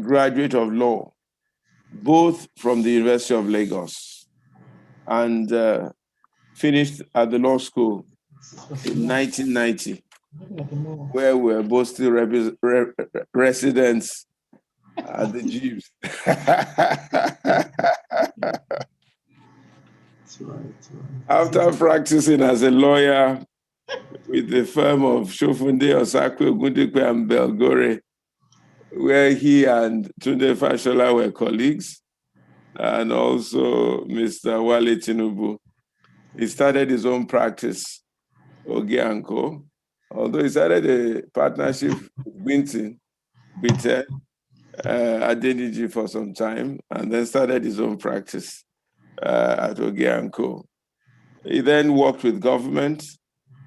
graduate of law, both from the University of Lagos, and finished at the law school in 1990, where we were both still residents at the Jeeves. After practicing as a lawyer with the firm of Shofunde Osakwe Ogundikwe and Belgore, where he and Tunde Fashola were colleagues, and also Mr. Wale Tinubu, he started his own practice, Ogeah & Co. Although he started a partnership with Winton, Adeniji for some time, and then started his own practice at Ogeah & Co. He then worked with government,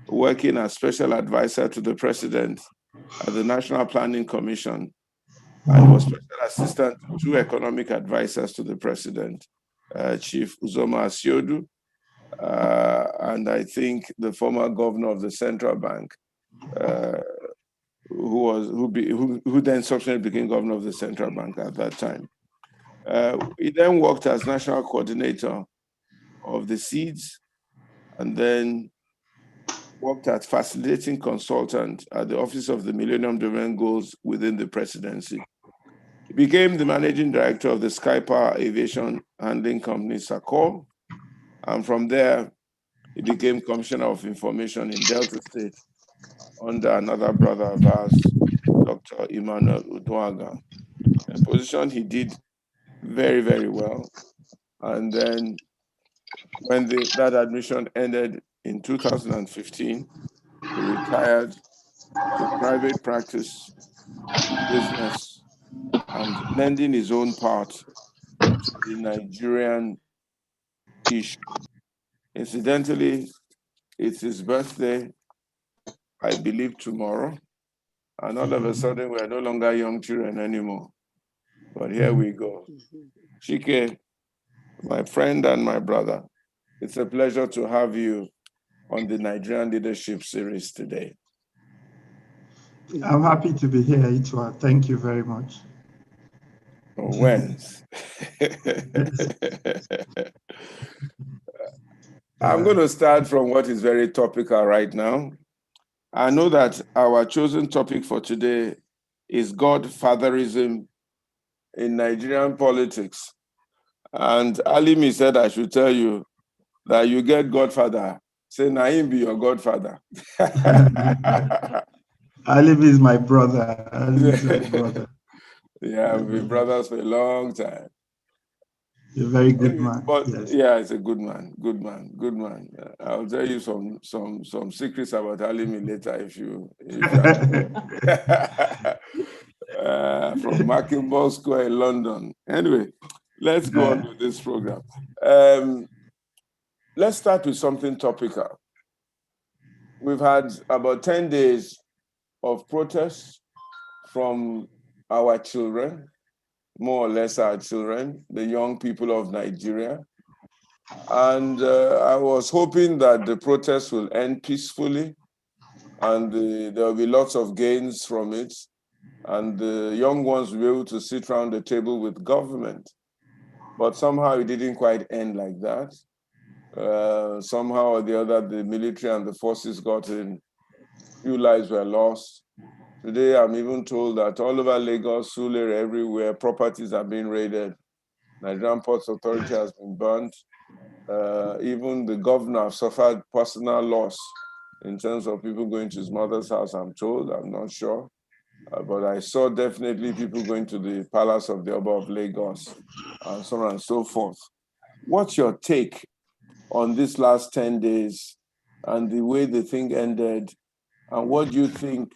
working as special advisor to the president at the National Planning Commission, and was special assistant to two economic advisors to the president, Chief Uzoma Asiodu, and I think the former governor of the central bank, who then subsequently became governor of the central bank at that time. He then worked as national coordinator of the Seeds, and then worked as facilitating consultant at the Office of the Millennium Development Goals within the presidency. He became the managing director of the Sky Power Aviation Handling Company, SACOR, and from there, he became Commissioner of Information in Delta State under another brother of ours, Dr. Emmanuel Uduaga, a position he did very, very well. And then when that admission ended in 2015, he retired to private practice, business, and lending his own part to the Nigerian issue. Incidentally, it's his birthday, I believe, tomorrow. And all of a sudden, we're no longer young children anymore. But here we go. Chike, my friend and my brother, it's a pleasure to have you on the Nigerian Leadership Series today. I'm happy to be here, Itwa. Thank you very much. When? I'm going to start from what is very topical right now. I know that our chosen topic for today is Godfatherism in Nigerian politics. And Alimi said I should tell you that you get Godfather. Say, Naim be your Godfather. Alimi is my brother. Alimi is my brother. Yeah, we've been brothers for a long time. You're a very good man. But yes. Yeah, it's a good man. I'll tell you some secrets about Alimi later if you from Mackinball Square in London. Anyway, let's go on with this program. Let's start with something topical. We've had about 10 days of protests from our children, more or less our children, the young people of Nigeria. And I was hoping that the protests will end peacefully and there will be lots of gains from it. And the young ones will be able to sit around the table with government. But somehow it didn't quite end like that. Somehow or the other, the military and the forces got in, few lives were lost. Today, I'm even told that all over Lagos, Surulere, everywhere, properties are being raided. Nigerian Ports Authority has been burnt. Even the governor suffered personal loss in terms of people going to his mother's house, I'm told, I'm not sure. But I saw definitely people going to the palace of the Oba of Lagos and so on and so forth. What's your take on this last 10 days and the way the thing ended? And what do you think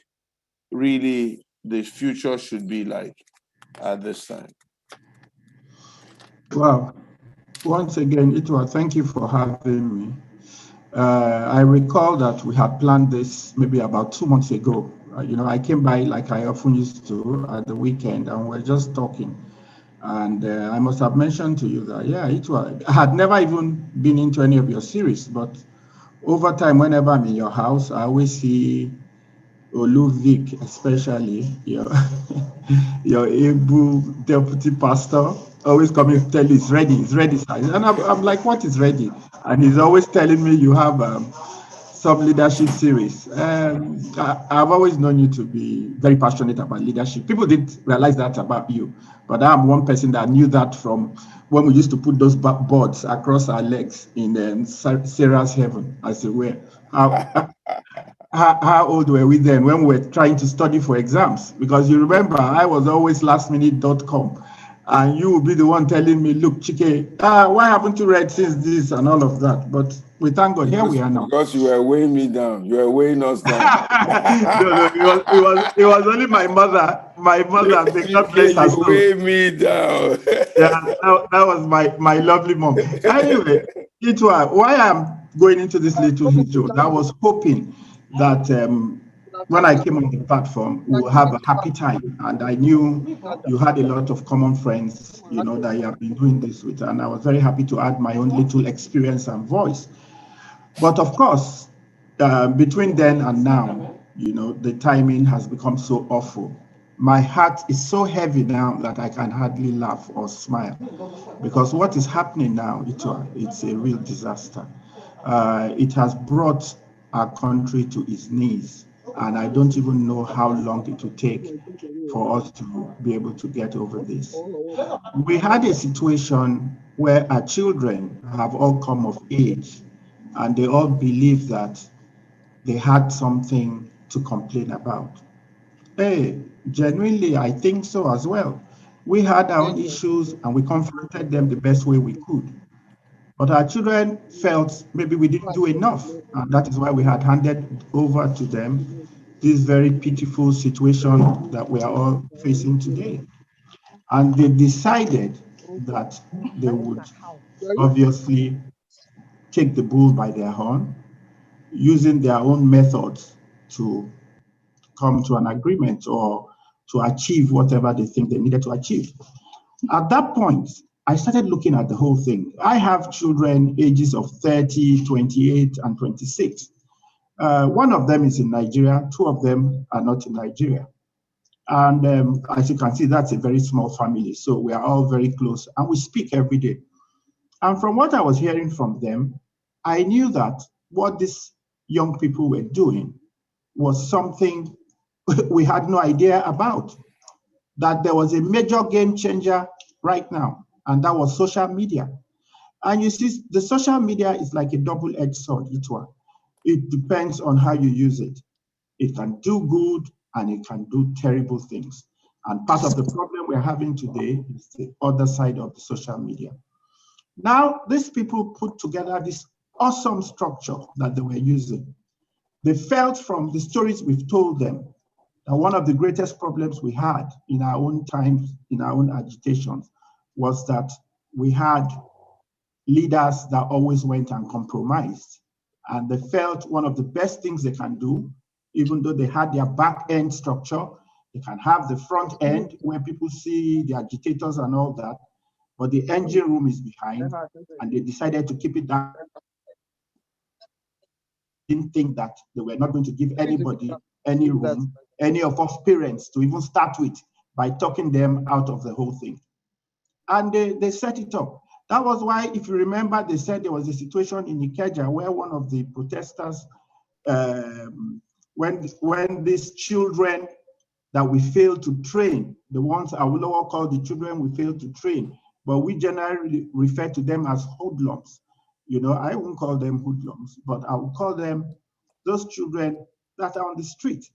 really the future should be like at this time? Wow. Once again, Itwa, thank you for having me. I recall that we had planned this maybe about 2 months ago. I came by like I often used to at the weekend, and we're just talking. And I must have mentioned to you that, I had never even been into any of your series, but over time, whenever I'm in your house, I always see Oluvik, especially your able deputy pastor, always coming to tell you it's ready, it's ready, sir. And I'm like, what is ready? And he's always telling me you have some leadership series. I've always known you to be very passionate about leadership. People didn't realize that about you, but I'm one person that knew that from when we used to put those boards across our legs in Sarah's heaven, as it were. How old were we then when we were trying to study for exams? Because you remember, I was always lastminute.com. And you will be the one telling me, look, Chike, why haven't you read since this and all of that? But we thank God, here we are now. Because you were weighing me down. You were weighing us down. No, it was only my mother. My mother, may God bless her You soul. weigh me down. Yeah, that was my lovely mom. Anyway, it was why I'm going into this little history. I was hoping that when I came on the platform, we'll have a happy time. And I knew you had a lot of common friends, that you have been doing this with. And I was very happy to add my own little experience and voice. But of course, between then and now, the timing has become so awful. My heart is so heavy now that I can hardly laugh or smile because what is happening now, it's a real disaster. It has brought our country to its knees, and I don't even know how long it will take for us to be able to get over this. We had a situation where our children have all come of age and they all believe that they had something to complain about. Hey, genuinely, I think so as well. We had our own issues and we confronted them the best way we could. But our children felt maybe we didn't do enough. And that is why we had handed over to them this very pitiful situation that we are all facing today. And they decided that they would obviously take the bull by their horn, using their own methods to come to an agreement or to achieve whatever they think they needed to achieve. At that point, I started looking at the whole thing. I have children ages of 30, 28, and 26. One of them is in Nigeria, two of them are not in Nigeria. And as you can see, that's a very small family. So we are all very close and we speak every day. And from what I was hearing from them, I knew that what these young people were doing was something we had no idea about, that there was a major game changer right now, and that was social media. And you see, the social media is like a double-edged sword, it depends on how you use it. It can do good and it can do terrible things. And part of the problem we're having today is the other side of the social media. Now, these people put together this awesome structure that they were using. They felt from the stories we've told them that one of the greatest problems we had in our own times, in our own agitations, was that we had leaders that always went and compromised. And they felt one of the best things they can do, even though they had their back end structure, they can have the front end where people see the agitators and all that, but the engine room is behind, and they decided to keep it that didn't think that they were not going to give anybody any room, any of us parents to even start with by talking them out of the whole thing. And they set it up. That was why, if you remember, they said there was a situation in Ogeah where one of the protesters, when these children that we failed to train, the ones I will call the children we failed to train, but we generally refer to them as hoodlums. I won't call them hoodlums, but I will call them those children that are on the street.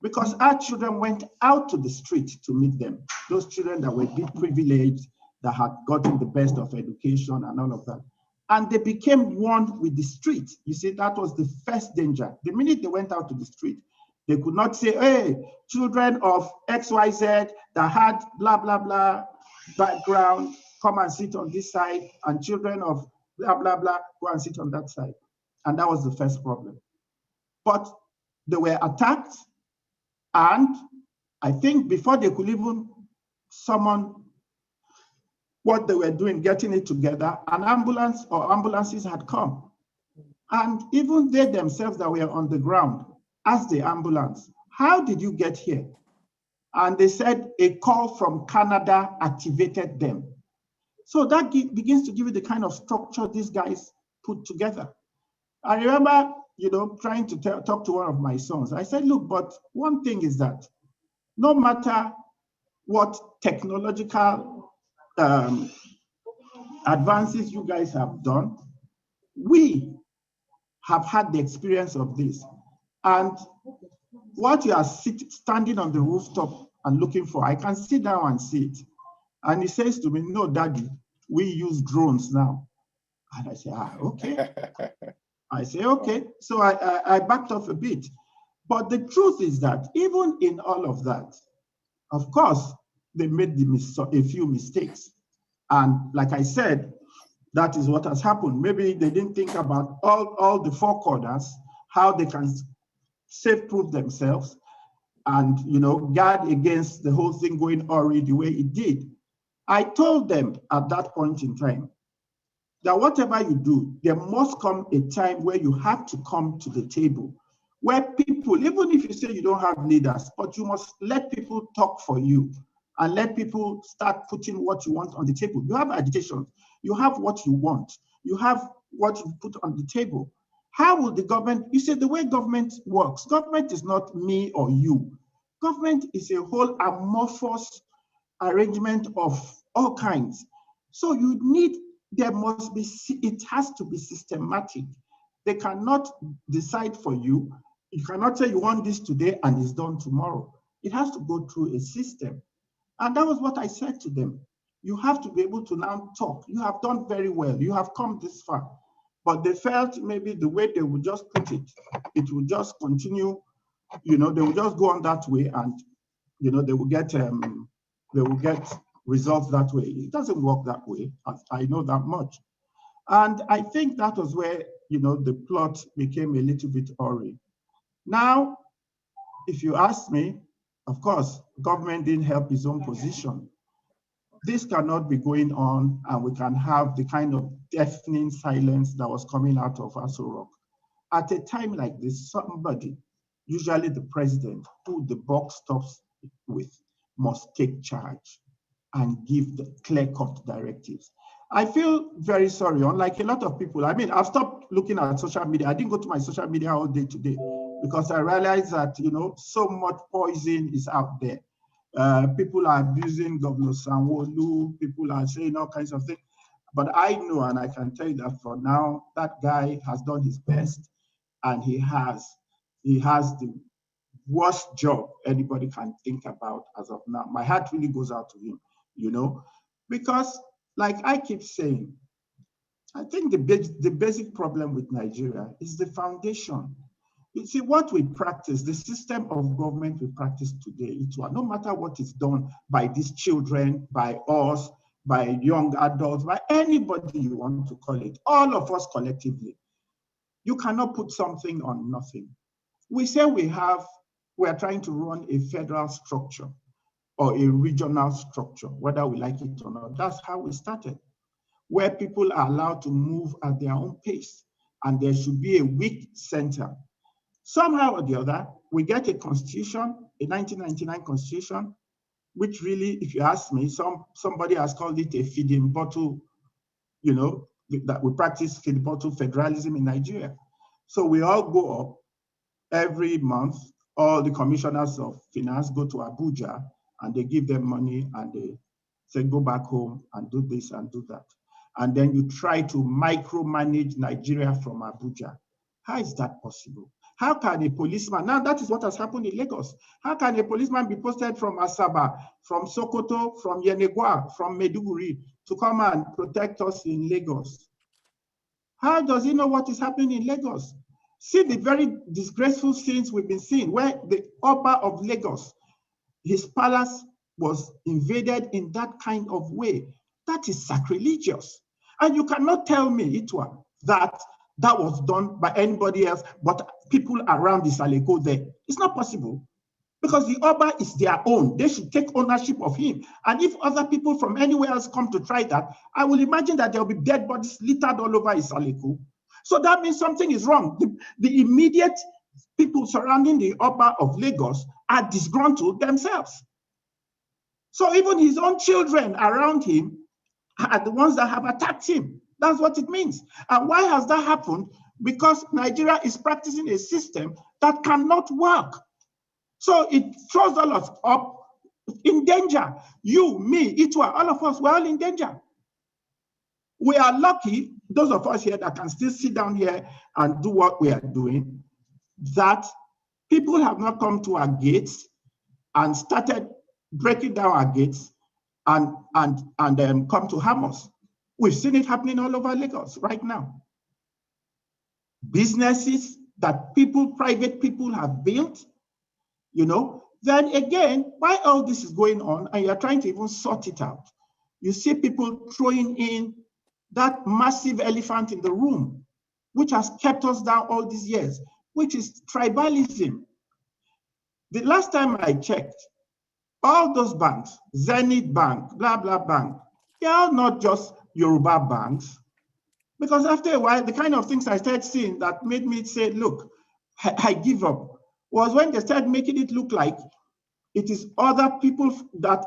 Because our children went out to the street to meet them. Those children that were big privileged, that had gotten the best of education and all of that. And they became one with the street. You see, that was the first danger. The minute they went out to the street, they could not say, hey, children of XYZ that had blah, blah, blah background, come and sit on this side, and children of blah, blah, blah, go and sit on that side. And that was the first problem. But they were attacked, and I think before they could even summon what they were doing, getting it together, an ambulance or ambulances had come. And even they themselves that were on the ground, as the ambulance, how did you get here? And they said a call from Canada activated them. So that begins to give you the kind of structure these guys put together. I remember, trying to talk to one of my sons. I said, look, but one thing is that no matter what technological advances you guys have done, we have had the experience of this. And what you are standing on the rooftop and looking for, I can sit down and see it. And he says to me, no, Daddy, we use drones now. And I say, okay. I say, okay. So I backed off a bit. But the truth is that even in all of that, of course, they made a few mistakes. And like I said, that is what has happened. Maybe they didn't think about all the four corners, how they can safe-proof themselves and, guard against the whole thing going awry the way it did. I told them at that point in time that whatever you do, there must come a time where you have to come to the table, where people, even if you say you don't have leaders, but you must let people talk for you and let people start putting what you want on the table. You have agitation, you have what you want, you have what you put on the table. How will the government, you say the way government works, government is not me or you. Government is a whole amorphous arrangement of all kinds. So it has to be systematic. They cannot decide for you. You cannot say you want this today and it's done tomorrow. It has to go through a system. And that was what I said to them. You have to be able to now talk. You have done very well. You have come this far. But they felt maybe the way they would just put it, it would just continue, they would just go on that way and, they will get results that way. It doesn't work that way. I know that much. And I think that was where, the plot became a little bit awry. Now, if you ask me, of course, government didn't help his own position. This cannot be going on, and we can have the kind of deafening silence that was coming out of Aso Rock. At a time like this, somebody, usually the president, who the buck stops with, must take charge and give the clear-cut directives. I feel very sorry, unlike a lot of people. I mean, I've stopped looking at social media. I didn't go to my social media all day today because I realized that, so much poison is out there. People are abusing Governor Sanwo-Olu. People are saying all kinds of things. But I know, and I can tell you that for now, that guy has done his best, and he has the worst job anybody can think about as of now. My heart really goes out to him, because like I keep saying, I think the basic problem with Nigeria is the foundation. You see, what we practice, the system of government we practice today, no matter what is done by these children, by us, by young adults, by anybody you want to call it, all of us collectively, you cannot put something on nothing. We say we are trying to run a federal structure or a regional structure, whether we like it or not. That's how we started, where people are allowed to move at their own pace, and there should be a weak center. Somehow or the other, we get a constitution, a 1999 constitution, which really, if you ask me, somebody has called it a feeding bottle, that we practice feeding bottle federalism in Nigeria. So we all go up every month. All the commissioners of finance go to Ogeah and they give them money and they say, go back home and do this and do that. And then you try to micromanage Nigeria from Ogeah. How is that possible? How can a policeman, now that is what has happened in Lagos. How can a policeman be posted from Asaba, from Sokoto, from Yenegua, from Maiduguri to come and protect us in Lagos? How does he know what is happening in Lagos? See the very disgraceful scenes we've been seeing where the Oba of Lagos, his palace was invaded in that kind of way. That is sacrilegious. And you cannot tell me, Itwa, that was done by anybody else but people around the Saleko there. It's not possible, because the Oba is their own. They should take ownership of him. And if other people from anywhere else come to try that, I will imagine that there will be dead bodies littered all over Isaleko. So that means something is wrong. The immediate people surrounding the Oba of Lagos are disgruntled themselves. So even his own children around him are the ones that have attacked him. That's what it means. And why has that happened? Because Nigeria is practicing a system that cannot work. So it throws all of us up in danger. You, me, Itwa, all of us, we're all in danger. We are lucky, those of us here that can still sit down here and do what we are doing, that people have not come to our gates and started breaking down our gates and come to harm us. We've seen it happening all over Lagos right now. Businesses that private people have built, then again, while all this is going on and you're trying to even sort it out, you see people throwing in that massive elephant in the room, which has kept us down all these years, which is tribalism. The last time I checked, all those banks, Zenith Bank, blah, blah bank, they are not just Yoruba banks. Because after a while, the kind of things I started seeing that made me say, look, I give up, was when they started making it look like it is other people that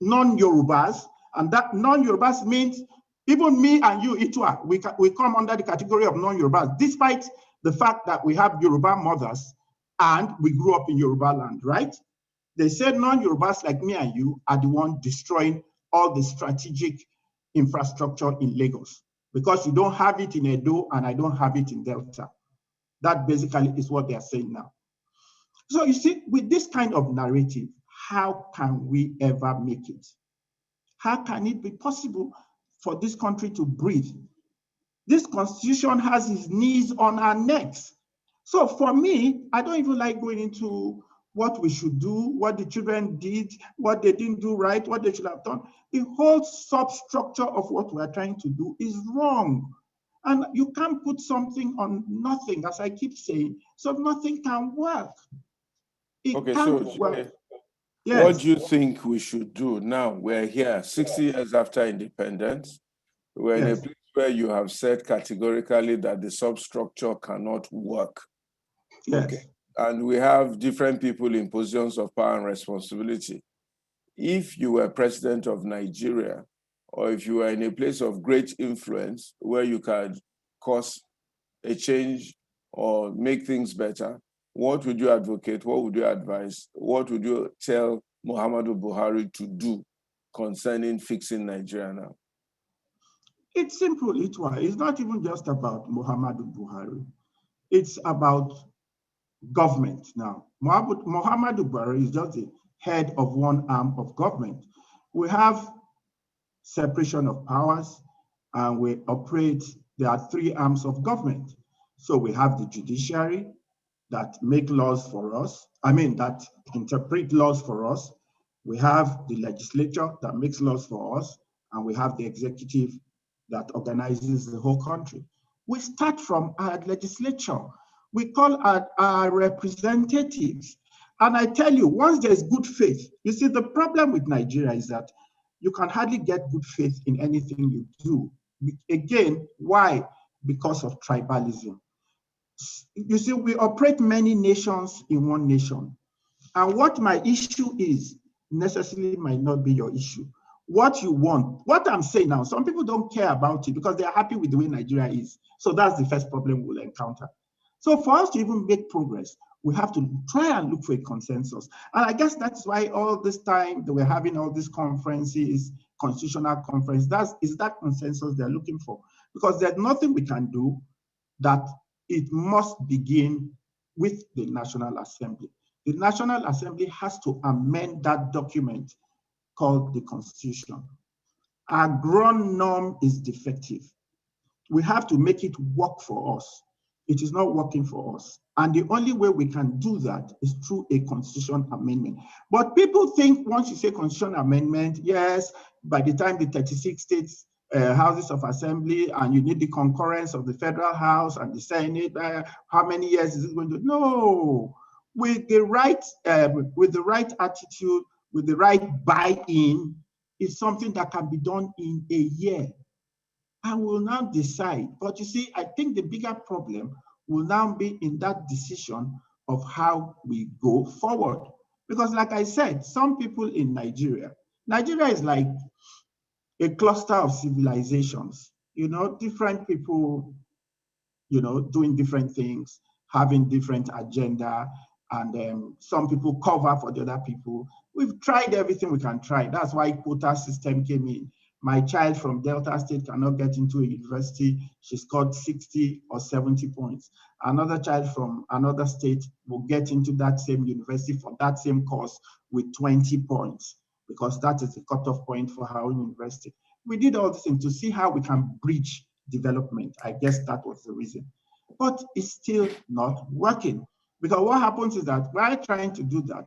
non-Yorubas, and that non-Yorubas means even me and you, Itwa, we come under the category of non-Yorubas, despite the fact that we have Yoruba mothers and we grew up in Yoruba land, right? They said non-Yorubas like me and you are the one destroying all the strategic infrastructure in Lagos because you don't have it in Edo and I don't have it in Delta. That basically is what they are saying now. So you see, with this kind of narrative, how can we ever make it? How can it be possible for this country to breathe? This constitution has its knees on our necks. So for me, I don't even like going into what we should do, what the children did, what they didn't do right, what they should have done. The whole substructure of what we're trying to do is wrong. And you can't put something on nothing, as I keep saying, so nothing can work. Okay, so work. Yes. What do you think we should do now? We're here 60 years after independence. We're in a place where you have said categorically that the substructure cannot work. Yes. Okay. And we have different people in positions of power and responsibility. If you were president of Nigeria, or if you were in a place of great influence where you could cause a change or make things better, what would you advocate? What would you advise? What would you tell Muhammadu Buhari to do concerning fixing Nigeria now? It's simple, Itwa. It's not even just about Muhammadu Buhari. It's about government now. Muhammadu Buhari is just the head of one arm of government. We have separation of powers and we operate, there are three arms of government. So we have the judiciary that make laws for us, that interpret laws for us. We have the legislature that makes laws for us, and we have the executive that organizes the whole country. We start from our legislature. We call our representatives. And I tell you, once there's good faith, you see, the problem with Nigeria is that you can hardly get good faith in anything you do. Again, why? Because of tribalism. You see, we operate many nations in one nation. And what my issue is necessarily might not be your issue. What you want, what I'm saying now, some people don't care about it because they're happy with the way Nigeria is. So that's the first problem we'll encounter. So for us to even make progress, we have to try and look for a consensus. And I guess that's why all this time that we're having all these conferences, constitutional conference, is that consensus they're looking for. Because there's nothing we can do that it must begin with the National Assembly. The National Assembly has to amend that document called the Constitution. Our ground norm is defective. We have to make it work for us. It is not working for us. And the only way we can do that is through a constitution amendment. But people think once you say constitution amendment, yes, by the time the 36 states houses of assembly and you need the concurrence of the federal house and the Senate, how many years is it going to? No, with the right attitude, with the right buy-in, it's something that can be done in a year. And we'll now decide. But you see, I think the bigger problem will now be in that decision of how we go forward. Because like I said, some people in Nigeria is like a cluster of civilizations, different people, doing different things, having different agenda, and some people cover for the other people. We've tried everything we can try. That's why quota system came in. My child from Delta State cannot get into a university. She scored 60 or 70 points. Another child from another state will get into that same university for that same course with 20 points, because that is the cutoff point for our own university. We did all this thing to see how we can bridge development. I guess that was the reason. But it's still not working. Because what happens is that while trying to do that,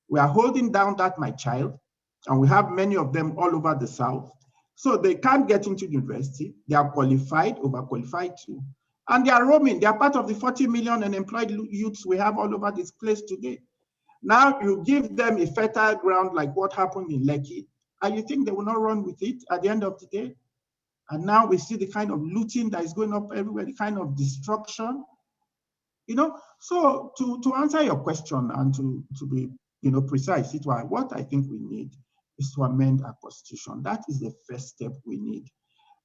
we are holding down that my child, and we have many of them all over the South. So they can't get into university. They are qualified, overqualified too. And they are roaming. They are part of the 40 million unemployed youths we have all over this place today. Now you give them a fertile ground like what happened in Lekki, and you think they will not run with it at the end of the day? And now we see the kind of looting that is going up everywhere, the kind of destruction. So to answer your question and to be precise, what I think we need is to amend our constitution. That is the first step we need.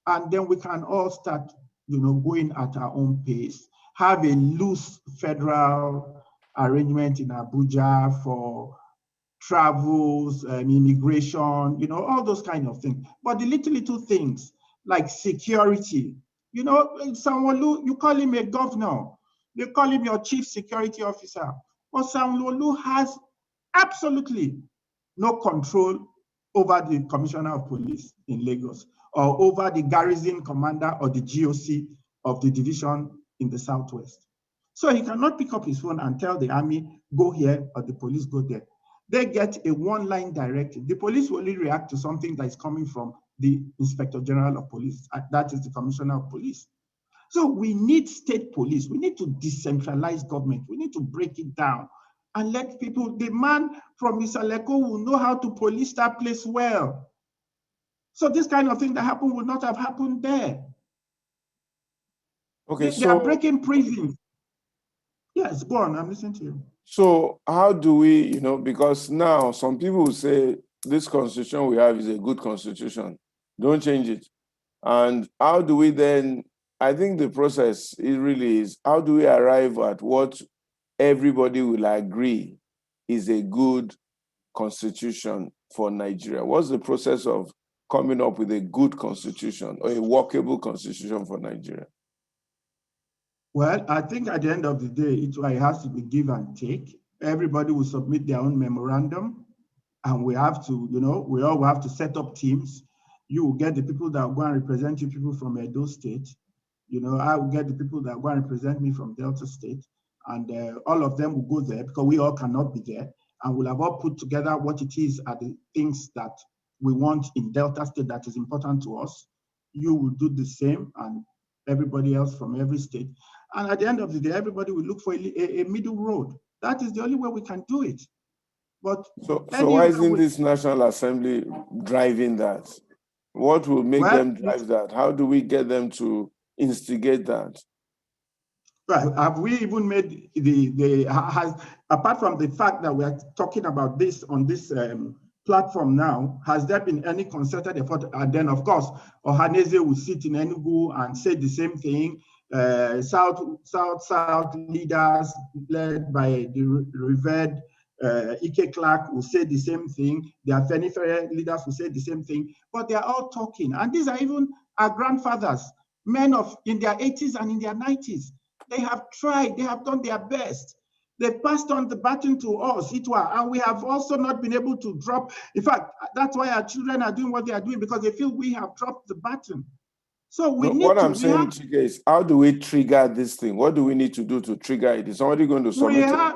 And then we can all start going at our own pace, have a loose federal arrangement in Abuja for travels, immigration, all those kind of things. But the little things like security, Sanwo-Olu, you call him a governor, you call him your chief security officer, but Sanwo-Olu has absolutely no control over the commissioner of police in Lagos or over the garrison commander or the GOC of the division in the Southwest. So he cannot pick up his phone and tell the army, go here, or the police go there. They get a one-line directive. The police will only react to something that is coming from the Inspector General of Police. That is the Commissioner of Police. So we need state police. We need to decentralize government. We need to break it down and let people, the man from Isaleko will know how to police that place well. So this kind of thing that happened would not have happened there. Okay, they are breaking prisons. Yes, go on, I'm listening to you. So how do we, because now some people say this constitution we have is a good constitution, don't change it. And how do we then, I think the process it really is, how do we arrive at what everybody will agree is a good constitution for Nigeria? What's the process of coming up with a good constitution or a workable constitution for Nigeria? Well, I think at the end of the day, it has to be give and take. Everybody will submit their own memorandum, and we have to, we all have to set up teams. You will get the people that are going to represent you, people from Edo State. I will get the people that are going to represent me from Delta State, and all of them will go there because we all cannot be there, and we'll have all put together what it is are the things that we want in Delta State that is important to us. You will do the same, and everybody else from every state. And at the end of the day, everybody will look for a middle road. That is the only way we can do it. But so why isn't this National Assembly driving that? What will make them drive that? How do we get them to instigate that? Right. Have we even made apart from the fact that we are talking about this on this platform now, has there been any concerted effort? And then, of course, Ohaneze will sit in Enugu and say the same thing. South leaders led by the revered Ike Clark will say the same thing. The Afenifere leaders will say the same thing. But they are all talking. And these are even our grandfathers, men in their 80s and in their 90s. They have tried. They have done their best. They passed on the baton to us, and we have also not been able to drop. In fact, that's why our children are doing what they are doing, because they feel we have dropped the baton. So what I'm saying, Chike, is how do we trigger this thing? What do we need to do to trigger it? Is somebody going to submit it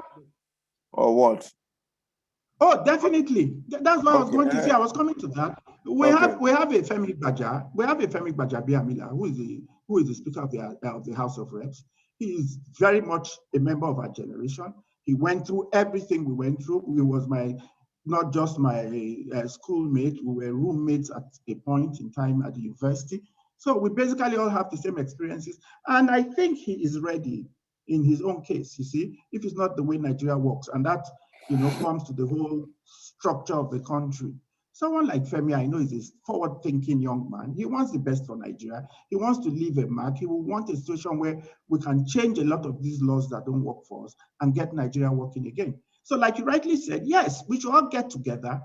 or what? Oh, definitely. That's what I was going to say. I was coming to that. We have a Femi Gbaja. We have a Femi Gbajabiamila, who is the Speaker of the House of Reps. He is very much a member of our generation. He went through everything we went through. He was not just my schoolmate. We were roommates at a point in time at the university. So we basically all have the same experiences. And I think he is ready. in his own case, you see, if it's not the way Nigeria works, and that, comes to the whole structure of the country. Someone like Femi, I know, is a forward-thinking young man. He wants the best for Nigeria. He wants to leave a mark. He will want a situation where we can change a lot of these laws that don't work for us and get Nigeria working again. So like you rightly said, yes, we should all get together,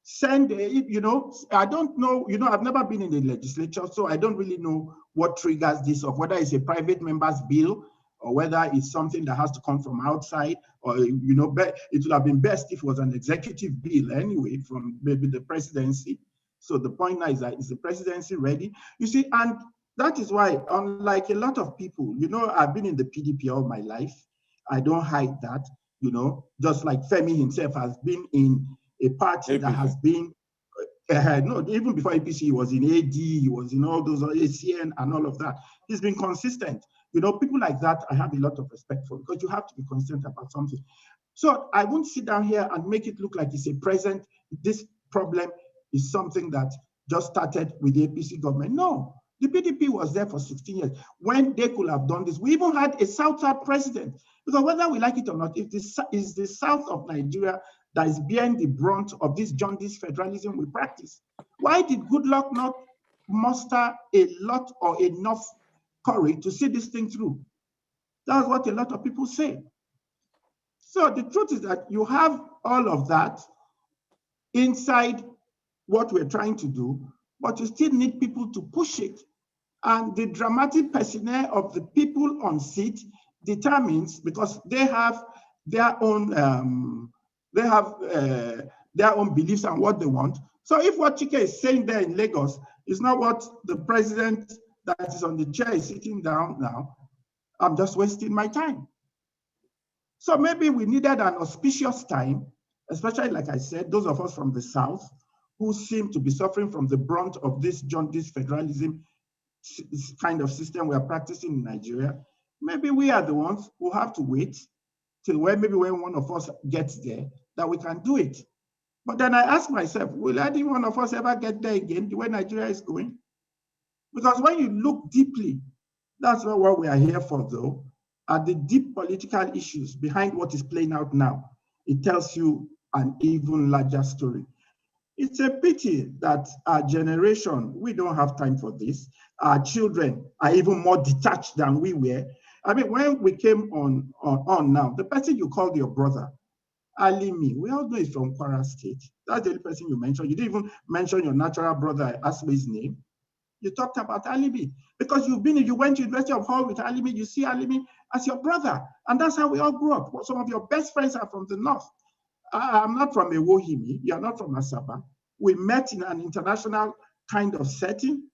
send, I don't know, I've never been in the legislature, so I don't really know what triggers this, or whether it's a private member's bill, or whether it's something that has to come from outside, or, it would have been best if it was an executive bill anyway from maybe the presidency. So the point now is that, is the presidency ready? You see, and that is why, unlike a lot of people, I've been in the PDP all my life. I don't hide that, just like Femi himself has been in a party that has been, no, even before APC, he was in AD, he was in all those ACN and all of that. He's been consistent. People like that, I have a lot of respect for, because you have to be consistent about something. So I won't sit down here and make it look like it's a present, this problem is something that just started with the APC government. No, the PDP was there for 16 years. When they could have done this, we even had a South president, because whether we like it or not, if this is the south of Nigeria that is bearing the brunt of this jaundice federalism we practice. Why did Goodluck not muster a lot or enough courage to see this thing through? That's what a lot of people say. So the truth is that you have all of that inside what we're trying to do, but you still need people to push it. And the dramatic personnel of the people on seat determines, because they have their own beliefs and what they want. So if what Chike is saying there in Lagos is not what the president that is on the chair is sitting down now, I'm just wasting my time. So maybe we needed an auspicious time, especially, like I said, those of us from the South who seem to be suffering from the brunt of this jaundice federalism kind of system we are practicing in Nigeria. Maybe we are the ones who have to wait till when one of us gets there, that we can do it. But then I ask myself, will any one of us ever get there again, the way Nigeria is going? Because when you look deeply, that's not what we are here for, though, are the deep political issues behind what is playing out now. It tells you an even larger story. It's a pity that our generation, we don't have time for this. Our children are even more detached than we were. I mean, when we came on now, the person you called your brother, Alimi, we all know he's from Kwara State. That's the only person you mentioned. You didn't even mention your natural brother, I asked me his name. You talked about Alimi because you went to University of Hull with Alimi, you see Alimi as your brother. And that's how we all grew up. Some of your best friends are from the North. I'm not from Ewohimi, you're not from Asaba. We met in an international kind of setting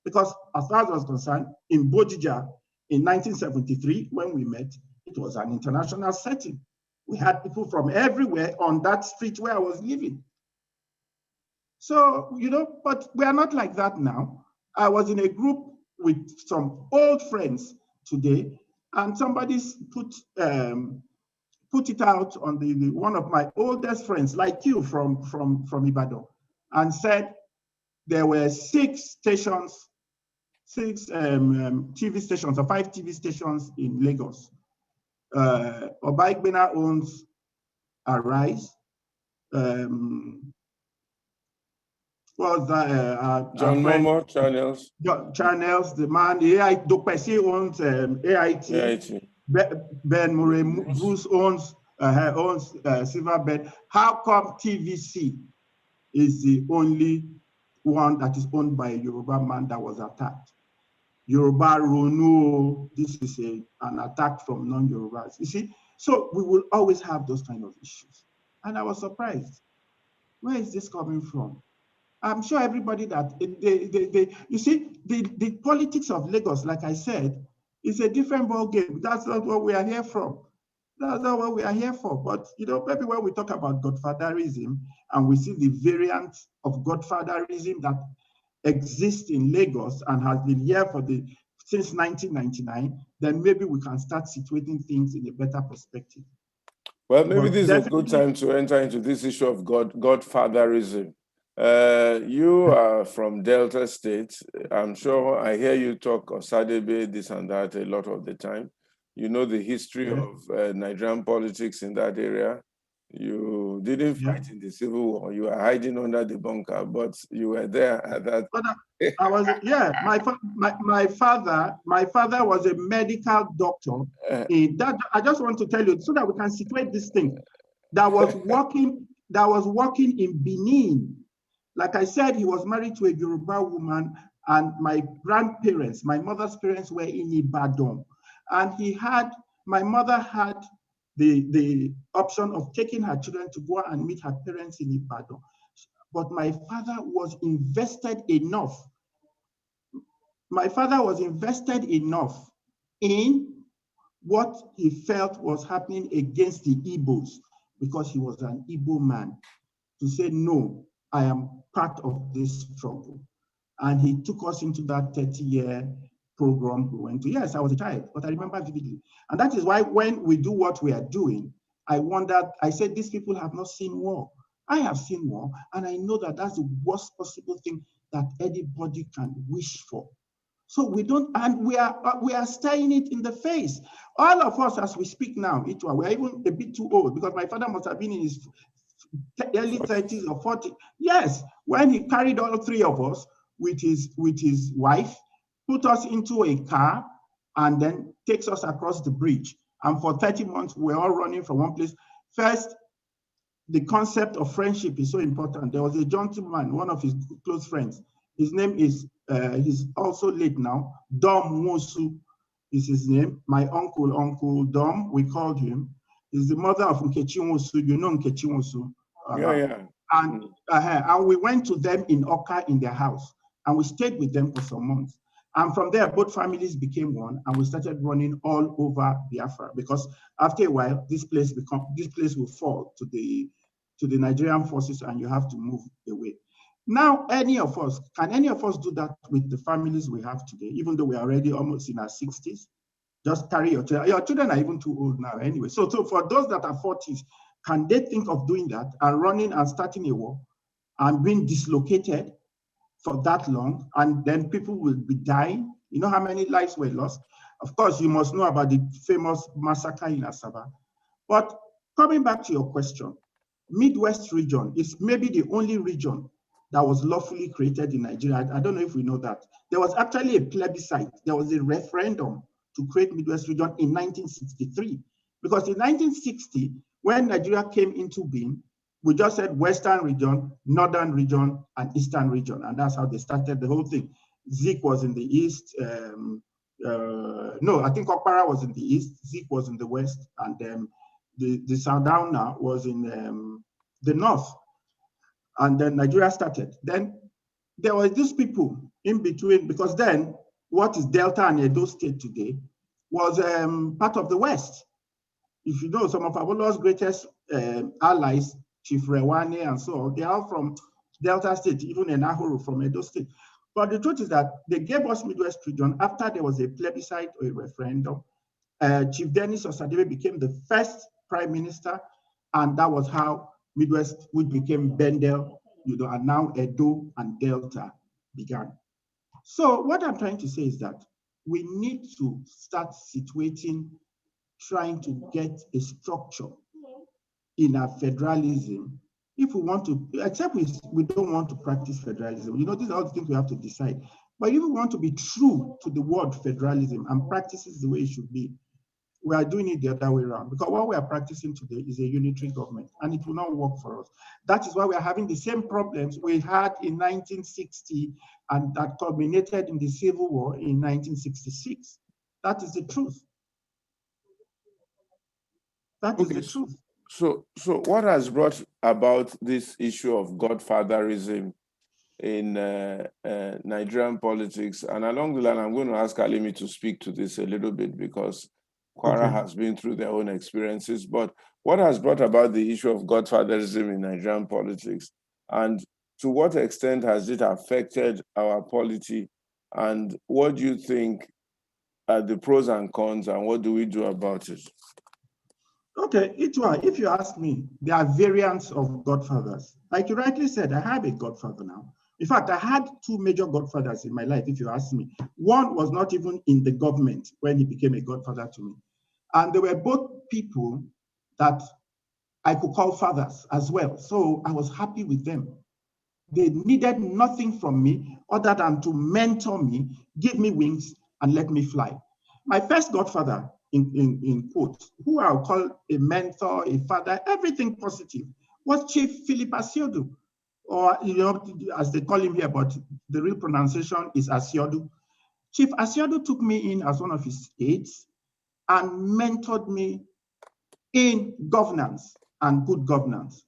because as far as I was concerned, in Ogeah in 1973, when we met, it was an international setting. We had people from everywhere on that street where I was living. So, but we are not like that now. I was in a group with some old friends today, and somebody put it out on the one of my oldest friends, like you from Ibadan, and said there were 6 stations, 6 TV stations, or 5 TV stations in Lagos. Obaigbena owns Arise. Was John Momo Channels. Channels, the man, Dokpesi owns AIT. AIT. Ben Murray Bruce owns Silverbed. How come TVC is the only one that is owned by a Yoruba man that was attacked? Yoruba Ronu, this is an attack from non-Yorubas. You see, so we will always have those kind of issues. And I was surprised. Where is this coming from? I'm sure everybody that, you see, the politics of Lagos, like I said, is a different ball game. That's not what we are here from. That's not what we are here for. But, maybe when we talk about godfatherism and we see the variant of godfatherism that exists in Lagos and has been here since 1999, then maybe we can start situating things in a better perspective. Well, maybe this is a good time to enter into this issue of godfatherism. You are from Delta State. I'm sure I hear you talk Osadebe, this and that a lot of the time. You know the history Yeah. of Nigerian politics in that area. You didn't fight in the Civil War. You were hiding under the bunker, but you were there at that. But I was, yeah, my father was a medical doctor. In that, I just want to tell you so that we can situate this thing. That was working in Benin. Like I said, he was married to a Yoruba woman, and my grandparents, my mother's parents, were in Ibadan. And my mother had the option of taking her children to go and meet her parents in Ibadan. But my father was invested enough. My father was invested enough in what he felt was happening against the Igbos, because he was an Igbo man, to say, no, I am part of this struggle. And he took us into that 30-year program we went to. Yes, I was a child, but I remember vividly. And that is why when we do what we are doing, I said, these people have not seen war. I have seen war, and I know that that's the worst possible thing that anybody can wish for. So we don't, and we are staring it in the face. All of us, as we speak now, we're even a bit too old, because my father must have been in his early 30s or 40s. Yes, when he carried all three of us with his wife, put us into a car, and then takes us across the bridge. And for 30 months, we're all running from one place. First, the concept of friendship is so important. There was a gentleman, one of his close friends. His name is, he's also late now, Dom Wosu is his name. My Uncle Dom, we called him. He's the mother of Nkechi Wosu. You know Nkechi Wosu? Yeah. And we went to them in Ogeah in their house, and we stayed with them for some months. And from there, both families became one, and we started running all over Biafra, because after a while, this place will fall to the Nigerian forces, and you have to move away. Now, can any of us do that with the families we have today, even though we are already almost in our 60s? Just carry your children. Your children are even too old now anyway. So for those that are 40s, can they think of doing that and running and starting a war and being dislocated for that long, and then people will be dying? You know how many lives were lost? Of course, you must know about the famous massacre in Asaba. But coming back to your question, Midwest region is maybe the only region that was lawfully created in Nigeria. I don't know if we know that. There was actually a plebiscite. There was a referendum to create Midwest region in 1963. Because in 1960, when Nigeria came into being, we just said Western region, Northern region, and Eastern region. And that's how they started the whole thing. Zik was in the East. No, I think Okpara was in the East. Zik was in the West. And the Sardauna was in the North. And then Nigeria started. Then there were these people in between, because then what is Delta and Edo State today was part of the West. If you know, some of Awolowo's greatest allies, Chief Rewane and so on, they are from Delta State, even Enahoro from Edo State. But the truth is that they gave us Midwest region after there was a plebiscite or a referendum. Chief Dennis Osadebe became the first prime minister, and that was how Midwest, which became Bendel, and now Edo and Delta began. So what I'm trying to say is that we need to start situating, trying to get a structure in our federalism. If we want to, except we don't want to practice federalism, these are all the things we have to decide. But if we want to be true to the word federalism and practice it the way it should be, we are doing it the other way around, because what we are practicing today is a unitary government, and it will not work for us. That is why we are having the same problems we had in 1960 and that culminated in the Civil War in 1966. That is the truth. That is the truth. So what has brought about this issue of godfatherism in Nigerian politics? And along the line, I'm going to ask Alimi to speak to this a little bit, because Kwara has been through their own experiences. But what has brought about the issue of godfatherism in Nigerian politics? And to what extent has it affected our polity? And what do you think are the pros and cons, and what do we do about it? Okay, if you ask me, there are variants of godfathers. Like you rightly said, I have a godfather now. In fact, I had two major godfathers in my life, if you ask me. One was not even in the government when he became a godfather to me. And they were both people that I could call fathers as well. So I was happy with them. They needed nothing from me other than to mentor me, give me wings, and let me fly. My first godfather, in quotes, who I'll call a mentor, a father, everything positive, was Chief Philip Asiodu, or as they call him here, but the real pronunciation is Asiodu. Chief Asiodu took me in as one of his aides and mentored me in governance and good governance.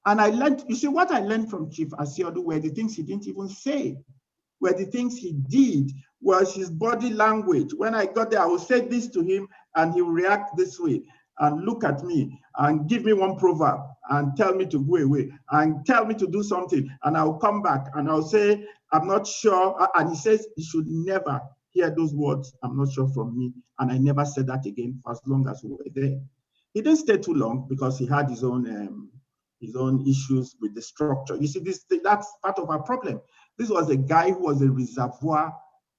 And I learned, you see, what I learned from Chief Asiodu were the things he didn't even say, were the things he did, was his body language. When I got there, I would say this to him and he would react this way and look at me and give me one proverb and tell me to go away and tell me to do something. And I'll come back and I'll say, I'm not sure. And he says, you should never hear those words, I'm not sure, from me. And I never said that again for as long as we were there. He didn't stay too long because he had his own issues with the structure. You see, that's part of our problem. This was a guy who was a reservoir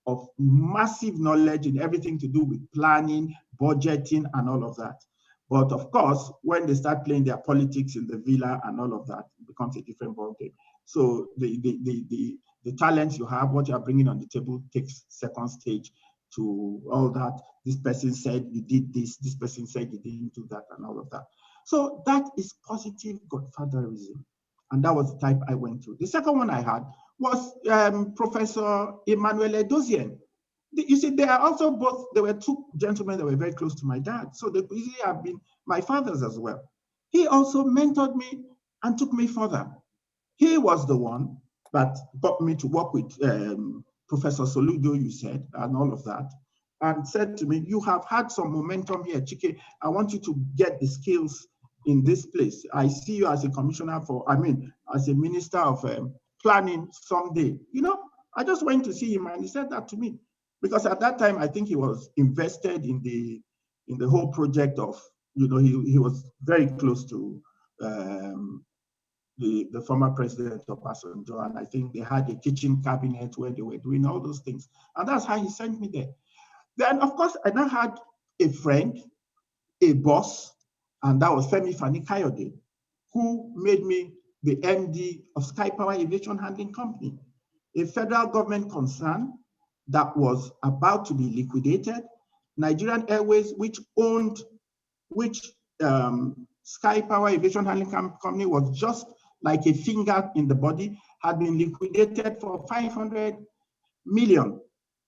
of massive knowledge in everything to do with planning, budgeting, and all of that. But of course, when they start playing their politics in the villa and all of that, it becomes a different ballgame. So the talents you have, what you are bringing on the table, takes second stage to all that. This person said you did this person said you didn't do that, and all of that. So that is positive godfatherism. And that was the type I went through. The second one I had was Professor Emmanuel Edozien. You see, there were two gentlemen that were very close to my dad. So they could easily have been my fathers as well. He also mentored me and took me further. He was the one that got me to work with Professor Soludo, you said, and all of that, and said to me, you have had some momentum here, Chike. I want you to get the skills in this place. I see you as a commissioner as a minister of planning someday. I just went to see him and he said that to me. Because at that time, I think he was invested in the whole project of, he was very close to the former president of Obasanjo, and I think they had a kitchen cabinet where they were doing all those things. And that's how he sent me there. Then, of course, I now had a friend, a boss, and that was Femi Fani-Kayode, who made me the MD of Sky Power Aviation Handling Company, a federal government concern that was about to be liquidated. Nigerian Airways, which Sky Power Aviation Handling Company was just like a finger in the body, had been liquidated for 500 million.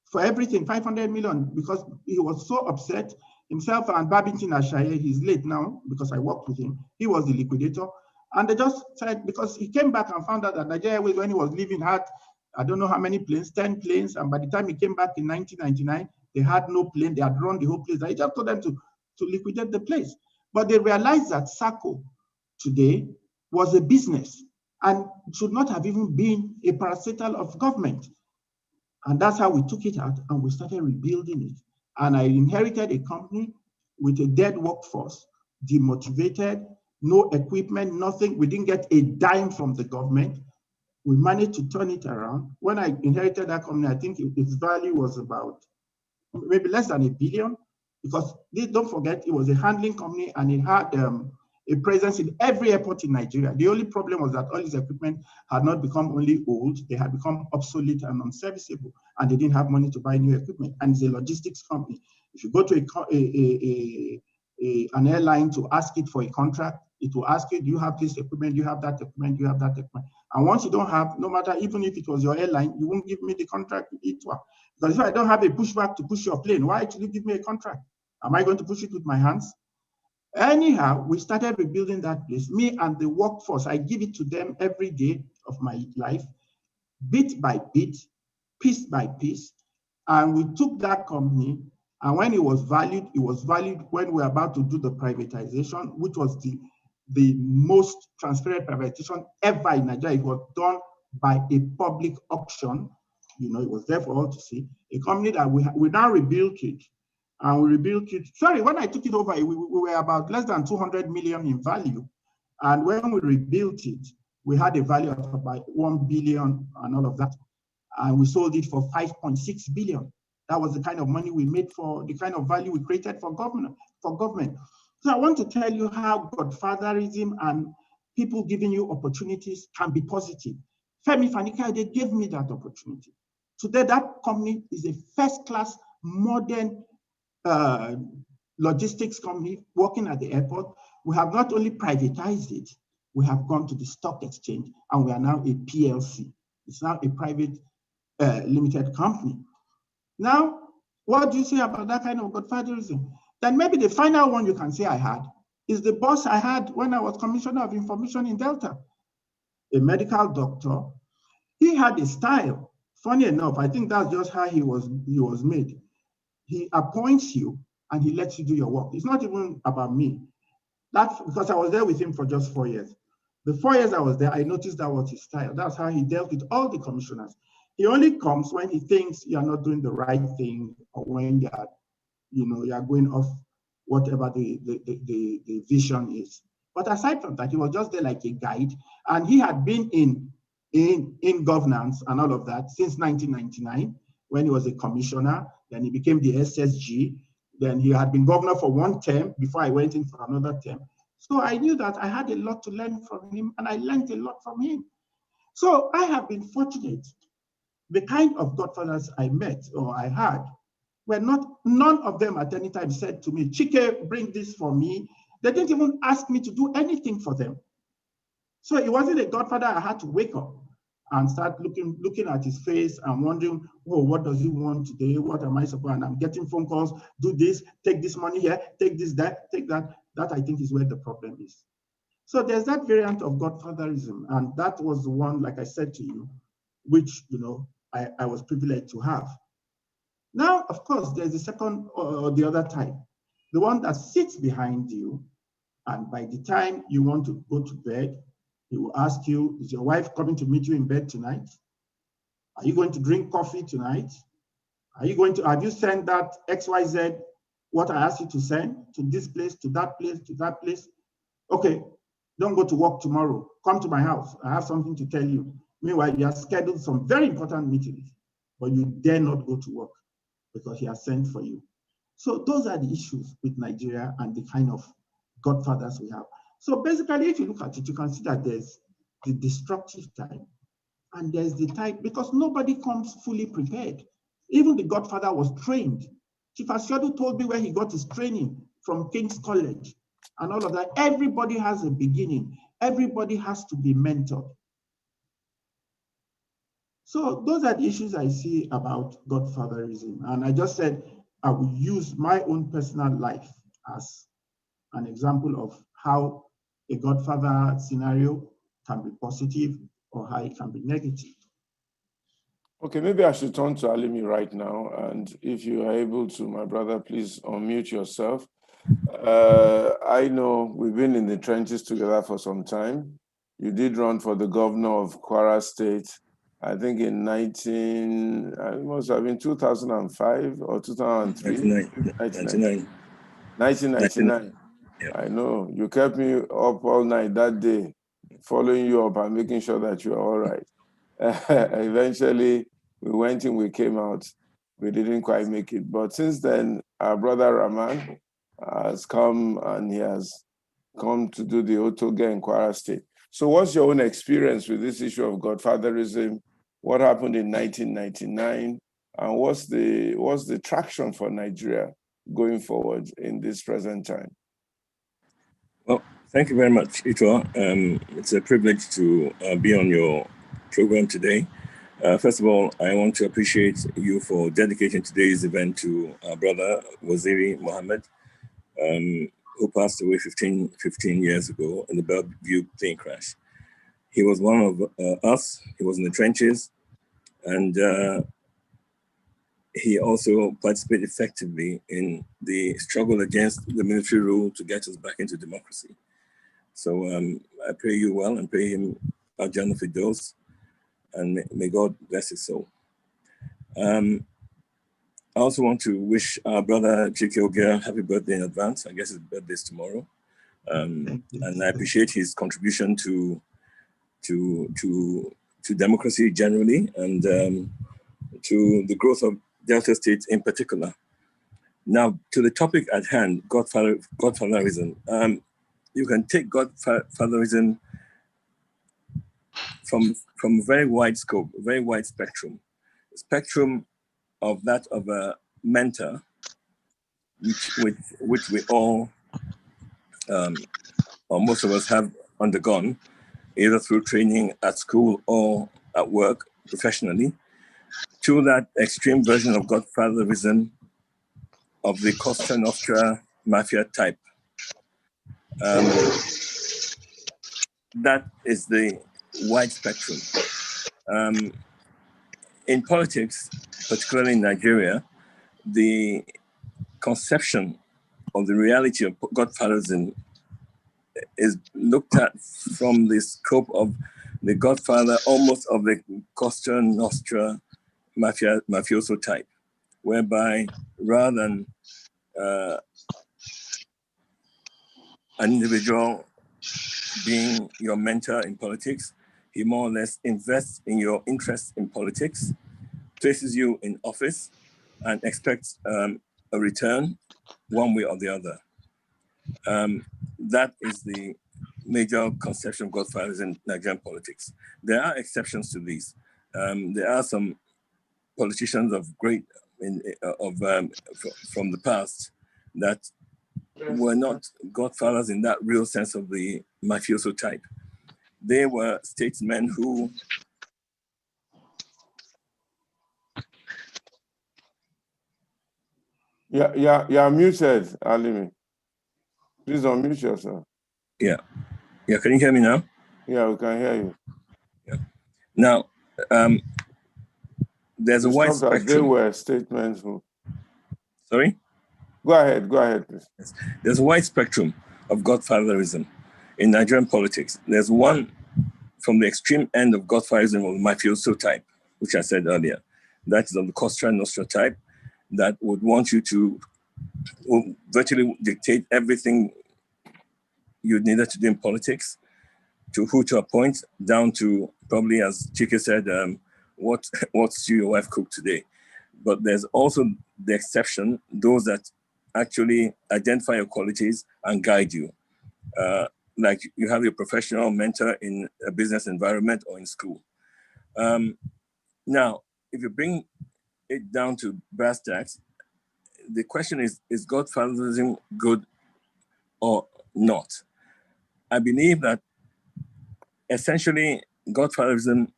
For everything, 500 million, because he was so upset. Himself and Babington Ashaye, he's late now because I worked with him. He was the liquidator. And they just said, because he came back and found out that Nigeria Airways, when he was leaving, had, I don't know how many planes, 10 planes. And by the time he came back in 1999, they had no plane. They had run the whole place. I just told them to liquidate the place. But they realized that SACO today was a business and should not have even been a parastatal of government. And that's how we took it out and we started rebuilding it. And I inherited a company with a dead workforce, demotivated, no equipment, nothing. We didn't get a dime from the government. We managed to turn it around. When I inherited that company, I think its value was about maybe less than $1 billion, because don't forget, it was a handling company and it had a presence in every airport in Nigeria. The only problem was that all this equipment had not become only old, they had become obsolete and unserviceable, and they didn't have money to buy new equipment. And it's a logistics company. If you go to an airline to ask it for a contract, it will ask you, do you have this equipment? Do you have that equipment? Do you have that equipment? And once you don't have, no matter, even if it was your airline, you won't give me the contract with it. Because if I don't have a pushback to push your plane, why should you give me a contract? Am I going to push it with my hands? Anyhow, we started rebuilding that place. Me and the workforce, I give it to them every day of my life, bit by bit, piece by piece. And we took that company, and when it was valued when we were about to do the privatization, which was the most transparent privatization ever in Nigeria. It was done by a public auction. It was there for all to see. A company that we now rebuilt it. And we rebuilt it. Sorry, when I took it over, we were about less than 200 million in value. And when we rebuilt it, we had a value of about 1 billion and all of that. And we sold it for 5.6 billion. That was the kind of money we made, for the kind of value we created for government for government. So I want to tell you how godfatherism and people giving you opportunities can be positive. Femi Fani-Kayode gave me that opportunity. Today, that company is a first-class, modern logistics company working at the airport. We have not only privatized it, we have gone to the stock exchange, and we are now a PLC. It's now a private limited company. Now, what do you say about that kind of godfatherism? Then maybe the final one you can say I had is the boss I had when I was Commissioner of Information in Delta, a medical doctor. He had a style. Funny enough, I think that's just how he was made. He appoints you and he lets you do your work. It's not even about me. That's because I was there with him for just 4 years. The 4 years I was there, I noticed that was his style. That's how he dealt with all the commissioners. He only comes when he thinks you are not doing the right thing, or when you are going off whatever the vision is. But aside from that, he was just there like a guide, and he had been in governance and all of that since 1999 when he was a commissioner. Then he became the SSG. Then he had been governor for 1 term before I went in for another term. So I knew that I had a lot to learn from him, and I learned a lot from him. So I have been fortunate. The kind of godfathers I met or I had were none of them at any time said to me, Chike, bring this for me. They didn't even ask me to do anything for them. So it wasn't a godfather I had to wake up and start looking at his face and wondering, oh, what does he want today? What am I supposed? And I'm getting phone calls, do this, take this money here, take this, that, take that. That I think is where the problem is. So there's that variant of godfatherism. And that was the one, like I said to you, which, I was privileged to have. Now, of course, there's the second or the other type, the one that sits behind you. And by the time you want to go to bed, he will ask you, is your wife coming to meet you in bed tonight? Are you going to drink coffee tonight? Have you sent that XYZ, what I asked you to send to this place, to that place, to that place? Okay, don't go to work tomorrow. Come to my house. I have something to tell you. Meanwhile, you have scheduled some very important meetings, but you dare not go to work because he has sent for you. So those are the issues with Nigeria and the kind of godfathers we have. So basically, if you look at it, you can see that there's the destructive type and there's the type, because nobody comes fully prepared. Even the godfather was trained. Chief Asiodu told me where he got his training from King's College and all of that. Everybody has a beginning. Everybody has to be mentored. So those are the issues I see about godfatherism. And I just said I will use my own personal life as an example of how a godfather scenario can be positive or how it can be negative. Okay, maybe I should turn to Alimi right now. And if you are able to, my brother, please unmute yourself. I know we've been in the trenches together for some time. You did run for the governor of Kwara State, I think in 2005 or 2003? 1999. Yeah. I know. You kept me up all night that day, following you up and making sure that you are all right. Eventually, we went in, we came out. We didn't quite make it. But since then, our brother Rahman has come and he has come to do the Ogeah in Kwara State. So what's your own experience with this issue of godfatherism? What happened in 1999? And what's the traction for Nigeria going forward in this present time? Well, thank you very much, Ito. It's a privilege to be on your program today. First of all, I want to appreciate you for dedicating today's event to our brother, Waziri Mohammed, who passed away 15 years ago in the Bellevue plane crash. He was one of us. He was in the trenches, and he also participated effectively in the struggle against the military rule to get us back into democracy. So I pray you well and pray him Al-Jannah Firdaus, and may God bless his soul. I also want to wish our brother Chike Ogeah happy birthday in advance. I guess his birthday is tomorrow. And I appreciate his contribution to democracy generally and to the growth of Delta State in particular. Now, to the topic at hand, godfatherism. You can take godfatherism from a very wide scope, very wide spectrum. Spectrum of that of a mentor, which we all, or most of us have undergone, either through training at school or at work professionally, to that extreme version of godfatherism of the Costa Nostra mafia type. That is the wide spectrum. In politics, particularly in Nigeria, the conception of the reality of godfatherism is looked at from the scope of the godfather, almost of the Costa Nostra mafioso type, whereby rather than an individual being your mentor in politics, he more or less invests in your interest in politics, places you in office, and expects a return one way or the other. That is the major conception of godfathers in Nigerian politics. There are exceptions to these. There are some politicians of great, from the past that were not godfathers in that real sense of the mafioso type. They were statesmen who you're muted, Alimi. Please unmute yourself. Yeah, can you hear me now? Yeah, we can hear you. Yeah. Now, there's a wide spectrum. They were statements who... Sorry? Go ahead, please. Yes. There's a wide spectrum of godfatherism in Nigerian politics. There's one from the extreme end of godfatherism of the mafioso type, which I said earlier. That is of the Costa Nostra type, that would want you to virtually dictate everything you needed to do in politics, to who to appoint, down to probably, as Chike said, what stew your wife cooked today. But there's also the exception, those that actually identify your qualities and guide you. Like you have your professional mentor in a business environment or in school. Now, if you bring it down to brass tacks, the question is godfatherism good or not? I believe that essentially godfatherism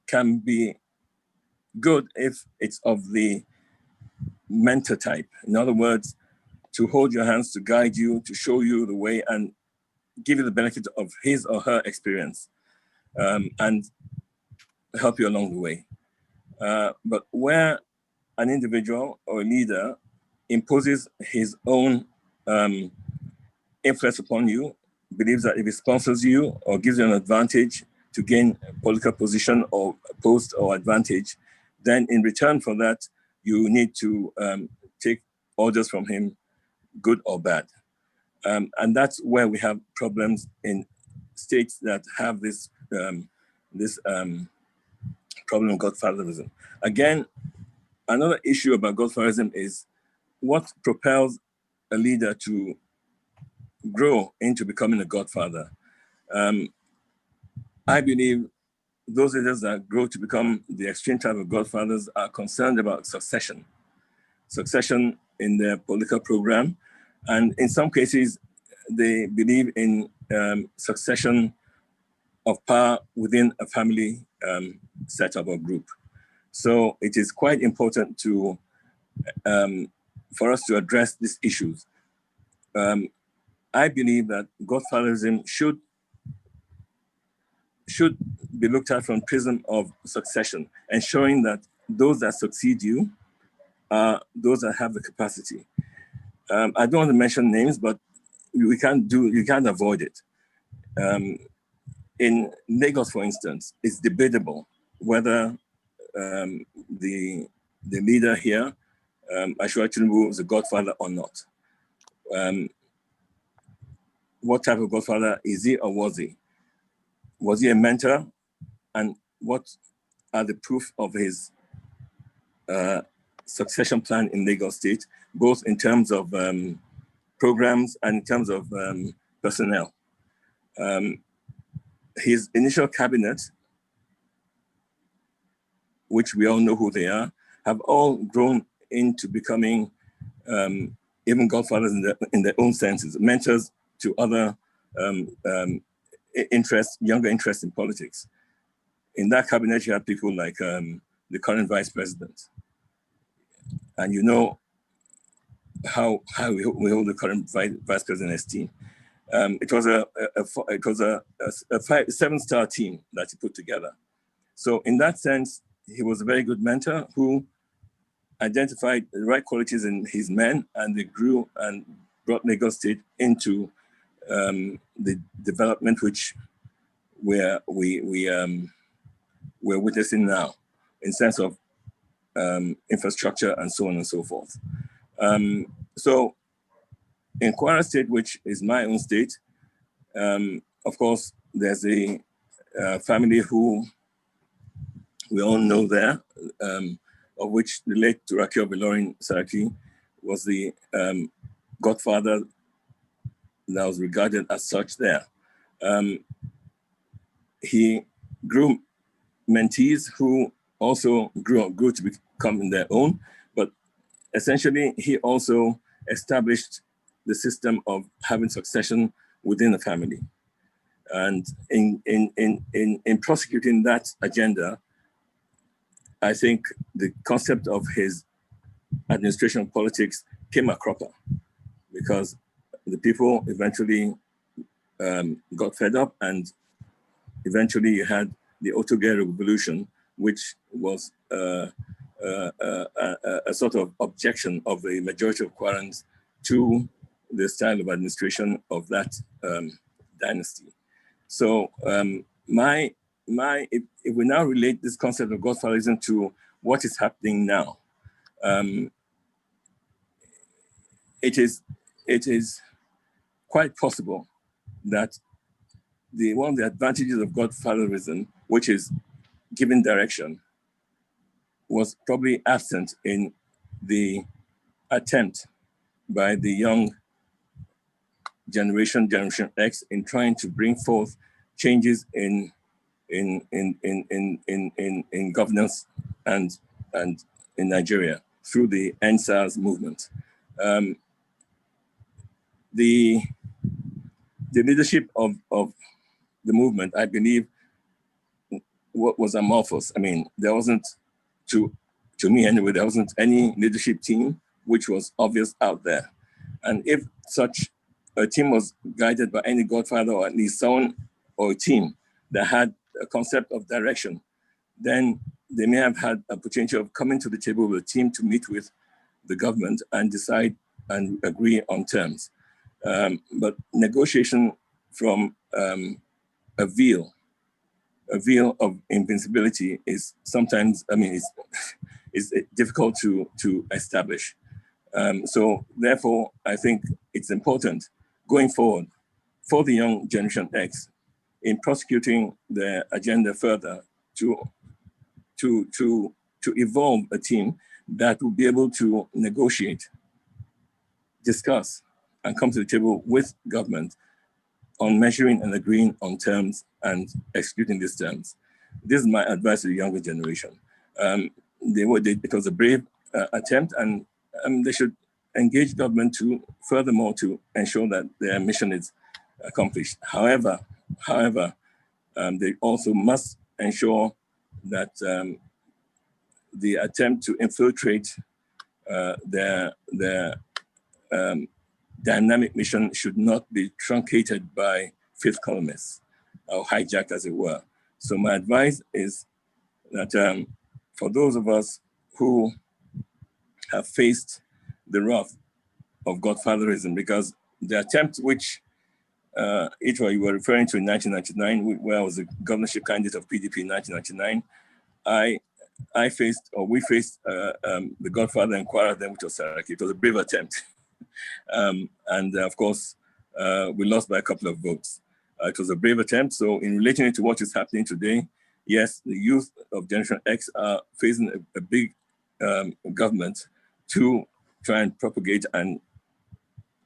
can be good if it's of the mentor type. In other words, to hold your hands, to guide you, to show you the way and give you the benefit of his or her experience, and help you along the way. But where an individual or a leader imposes his own influence upon you, believes that if he sponsors you or gives you an advantage to gain a political position or post or advantage, then in return for that, you need to take orders from him, good or bad. And that's where we have problems in states that have this problem of godfatherism. Again, another issue about godfatherism is what propels a leader to grow into becoming a godfather. I believe those leaders that grow to become the extreme type of godfathers are concerned about succession in their political program. And in some cases, they believe in succession of power within a family setup or group. So it is quite important to for us to address these issues. I believe that godfatherism should be looked at from prism of succession, ensuring that those that succeed you are those that have the capacity. I don't want to mention names, but you can't avoid it. In Lagos, for instance, it's debatable whether the leader here, Ashwa Tinubu, is a godfather or not. What type of godfather is he or was he? Was he a mentor? And what are the proof of his succession plan in Lagos State, both in terms of programs and in terms of personnel. His initial cabinet, which we all know who they are, have all grown into becoming even godfathers in their own senses, mentors to other younger interests in politics. In that cabinet, you have people like the current vice president. And you know how we hold the current vice president esteem. It was a 7-star team that he put together. So in that sense, he was a very good mentor who identified the right qualities in his men, and they grew and brought Lagos State into the development which we're witnessing now, in sense of infrastructure and so on and so forth. So in Kwara State, which is my own state, of course, there's a family who we all know there, of which the late Turaki Obilorin Saraki was the godfather that was regarded as such there. He grew mentees who also grew to become in their own, but essentially he also established the system of having succession within the family. And in prosecuting that agenda, I think the concept of his administration of politics came a cropper, because the people eventually got fed up, and eventually you had the Ogeah revolution, which was a sort of objection of the majority of Kwarans to the style of administration of that dynasty. So if we now relate this concept of godfatherism to what is happening now, it is quite possible that one of the advantages of godfatherism, which is giving direction, was probably absent in the attempt by the young Generation X, in trying to bring forth changes in governance and in Nigeria through the NSAS movement. The leadership of the movement, I believe, was amorphous. I mean, there wasn't, to me anyway, there wasn't any leadership team which was obvious out there. And if such a team was guided by any godfather, or at least someone or a team that had a concept of direction, then they may have had a potential of coming to the table with a team to meet with the government and decide and agree on terms. But negotiation from a veil of invincibility is sometimes, I mean, it's difficult to establish. So therefore, I think it's important going forward for the young Generation X in prosecuting their agenda further to evolve a team that will be able to negotiate, discuss, and come to the table with government on measuring and agreeing on terms and executing these terms. This is my advice to the younger generation. It was a brave attempt, and they should engage government furthermore to ensure that their mission is accomplished. However, they also must ensure that the attempt to infiltrate their dynamic mission should not be truncated by fifth columnists or hijacked, as it were. So my advice is that for those of us who have faced the wrath of godfatherism, because the attempt which Itra, you were referring to in 1999, where I was a governorship candidate of PDP in 1999, we faced the godfather in Kwara then, which was Saraki. It was a brave attempt. And of course, we lost by a couple of votes. It was a brave attempt. So in relating it to what is happening today, yes, the youth of Generation X are facing a big government to try and propagate and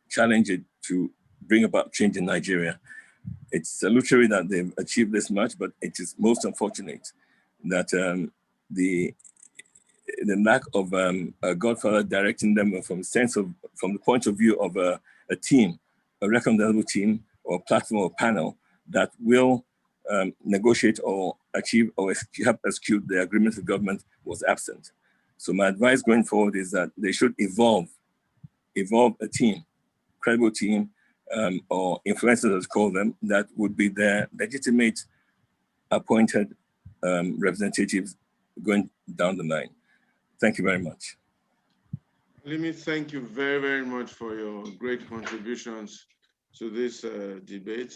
challenge it to bring about change in Nigeria. It's salutary that they've achieved this much, but it is most unfortunate that the lack of a godfather directing them from the point of view of a team, a recommendable team or platform or panel that will negotiate or achieve or help execute the agreement with government was absent. So my advice going forward is that they should evolve a team, credible team, or influencers, let's call them, that would be their legitimate appointed representatives going down the line. Thank you very much. Let me thank you very, very much for your great contributions to this debate.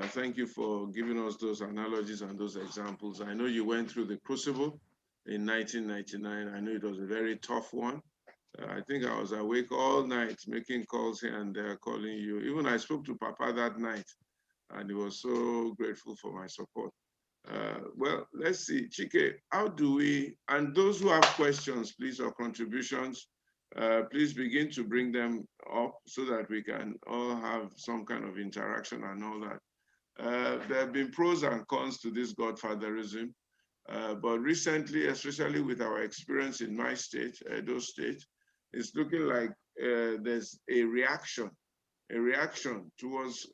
Thank you for giving us those analogies and those examples. I know you went through the crucible in 1999. I know it was a very tough one. I think I was awake all night making calls here and there, calling you. Even I spoke to Papa that night, and he was so grateful for my support. Well, let's see, Chike, how do we, and those who have questions, please, or contributions, please begin to bring them up so that we can all have some kind of interaction and all that. There have been pros and cons to this godfatherism, but recently, especially with our experience in my state, Edo State, it's looking like there's a reaction towards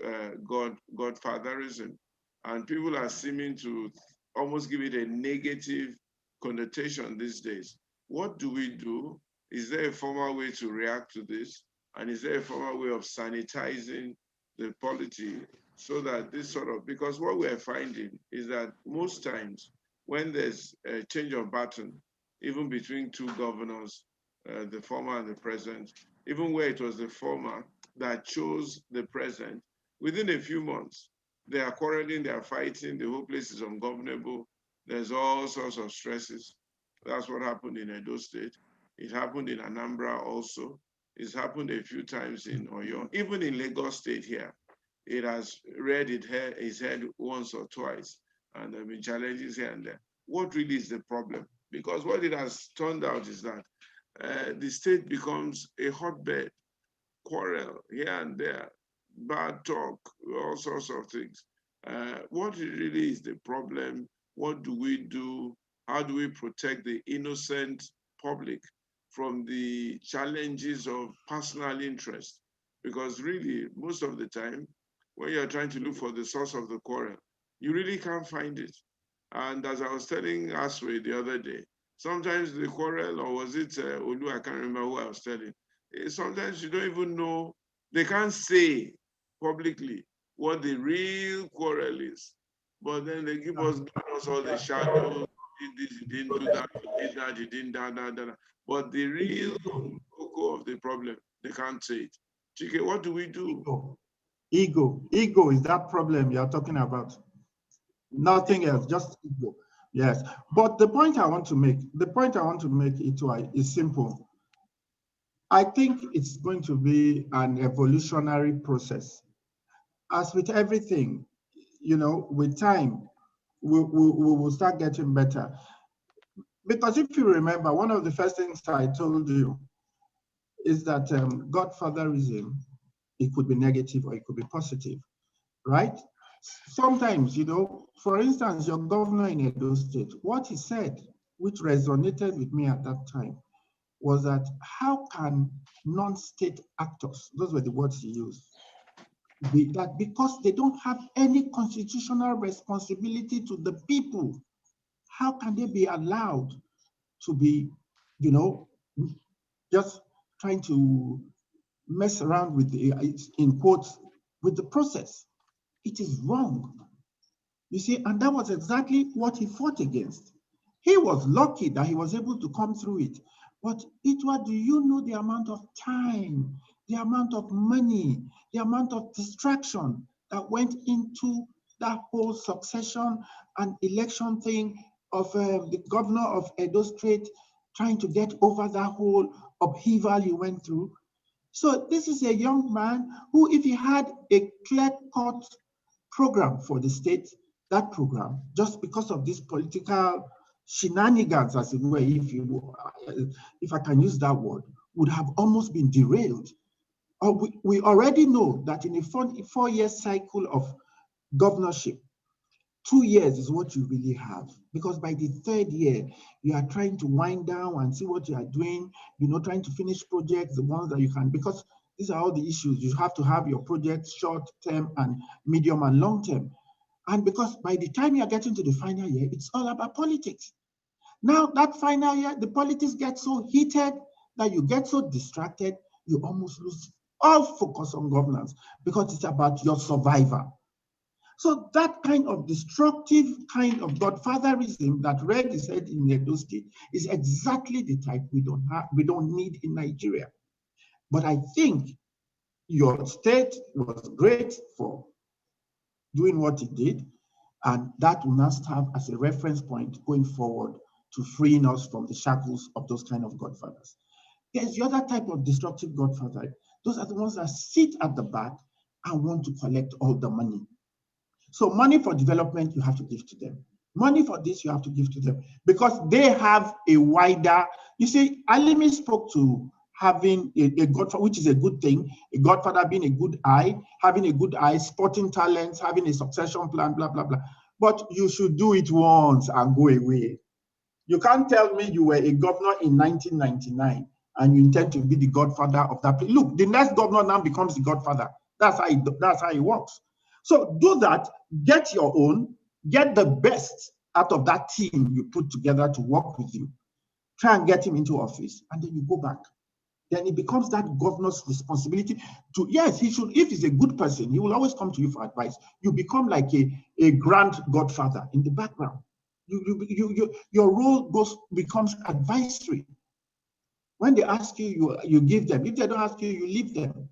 godfatherism, and people are seeming to almost give it a negative connotation these days. What do we do? Is there a formal way to react to this? And is there a formal way of sanitizing the polity so that this sort of, because what we're finding is that most times when there's a change of baton, even between two governors, the former and the present, even where it was the former that chose the present, within a few months, they are quarreling, they are fighting, the whole place is ungovernable. There's all sorts of stresses. That's what happened in Edo State. It happened in Anambra also. It's happened a few times in Oyo. Even in Lagos State here, it has reared its head once or twice, and there have been challenges here and there. What really is the problem? Because what it has turned out is that the state becomes a hotbed, quarrel here and there, bad talk, all sorts of things. What really is the problem? What do we do? How do we protect the innocent public from the challenges of personal interest? Because really, most of the time, when you're trying to look for the source of the quarrel, you really can't find it. And as I was telling Aswe the other day, sometimes the quarrel, or was it Olu, I can't remember who I was telling, sometimes you don't even know, they can't say publicly what the real quarrel is. But then they give us all the shadows, you did this, you didn't do that, you did that, you didn't that. But the real core of the problem, they can't say it. Chike, what do we do? Ego is that problem you're talking about. Nothing else, just ego. Yes. But the point I want to make, Itwai, is simple. I think it's going to be an evolutionary process. As with everything, with time, we will start getting better. Because if you remember, one of the first things I told you is that godfatherism, it could be negative or it could be positive, right? Sometimes, for instance, your governor in Edo State, what he said, which resonated with me at that time, was that how can non-state actors, those were the words he used, that because they don't have any constitutional responsibility to the people, how can they be allowed to be, just trying to mess around with the, in quotes, with the process? It is wrong. You see, and that was exactly what he fought against. He was lucky that he was able to come through it. But do you know the amount of time, the amount of money, the amount of distraction that went into that whole succession and election thing of the governor of Edo State trying to get over that whole upheaval he went through? So this is a young man who, if he had a clear-cut program for the state, that program, just because of this political shenanigans, as it were, if I can use that word, would have almost been derailed. Or we already know that in a 4-year cycle of governorship, 2 years is what you really have, because by the 3rd year, you are trying to wind down and see what you are doing, trying to finish projects, the ones that you can, because these are all the issues. You have to have your projects short term and medium and long term. And because by the time you are getting to the final year, it's all about politics. Now, that final year, the politics get so heated that you get so distracted, you almost lose all focus on governance because it's about your survival. So that kind of destructive kind of godfatherism that reared its head in Edo State is exactly the type we don't need in Nigeria. But I think your state was great for doing what it did, and that will now serve as a reference point going forward to freeing us from the shackles of those kind of godfathers. There's the other type of destructive godfather. Those are the ones that sit at the back and want to collect all the money. So money for development, you have to give to them. Money for this, you have to give to them because they have a wider, you see, Alimi spoke to having a godfather, which is a good thing, a godfather being a good eye, having a good eye, sporting talents, having a succession plan, blah, blah, blah. But you should do it once and go away. You can't tell me you were a governor in 1999 and you intend to be the godfather of that place. Look, the next governor now becomes the godfather. That's how it works. So do that, get your own, get the best out of that team you put together to work with you. Try and get him into office, and then you go back. Then it becomes that governor's responsibility to, yes, he should, if he's a good person, he will always come to you for advice. You become like a grand godfather in the background. Your role becomes advisory. When they ask you, you give them. If they don't ask you, you leave them.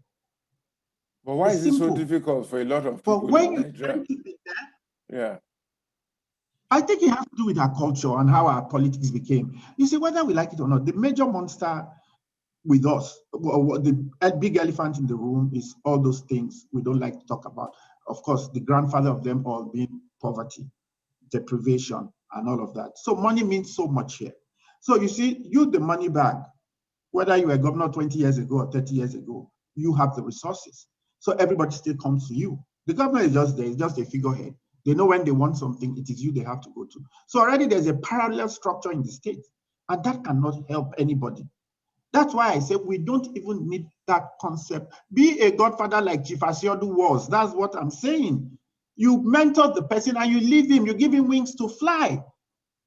But why is it so difficult for a lot of people? But when you tend to be there, yeah, I think it has to do with our culture and how our politics became. You see, whether we like it or not, the major monster with us, the big elephant in the room is all those things we don't like to talk about. Of course, the grandfather of them all being poverty, deprivation, and all of that. So money means so much here. So you see, the money bag, whether you were governor 20 years ago or 30 years ago, you have the resources. So everybody still comes to you. The governor is just there, it's just a figurehead. They know when they want something, it is you they have to go to. So already there's a parallel structure in the state, and that cannot help anybody. That's why I say we don't even need that concept. Be a godfather like Chief Asiodu was. That's what I'm saying. You mentor the person and you leave him, you give him wings to fly.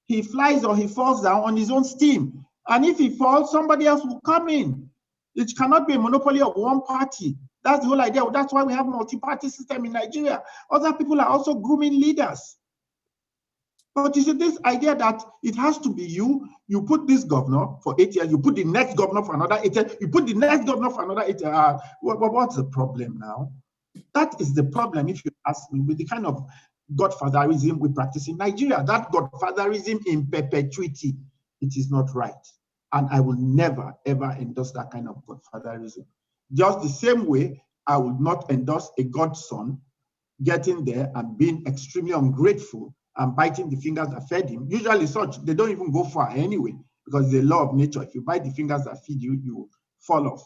He flies or he falls down on his own steam. And if he falls, somebody else will come in. It cannot be a monopoly of one party. That's the whole idea. That's why we have a multi-party system in Nigeria. Other people are also grooming leaders. But you see, this idea that it has to be you put this governor for 8 years, you put the next governor for another 8 years, you put the next governor for another 8 years. What's the problem now? That is the problem, if you ask me, with the kind of godfatherism we practice in Nigeria. That godfatherism in perpetuity, it is not right. And I will never, ever endorse that kind of godfatherism. Just the same way, I would not endorse a godson getting there and being extremely ungrateful and biting the fingers that fed him. Usually such, they don't even go far anyway, because it's the law of nature. If you bite the fingers that feed you, you fall off.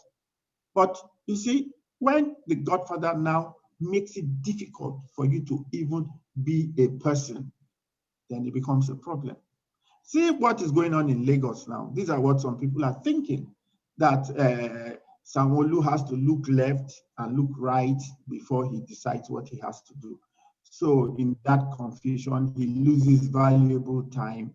But you see, when the godfather now makes it difficult for you to even be a person, then it becomes a problem. See what is going on in Lagos now. These are what some people are thinking, that Sanwo-Olu has to look left and look right before he decides what he has to do. So in that confusion, he loses valuable time,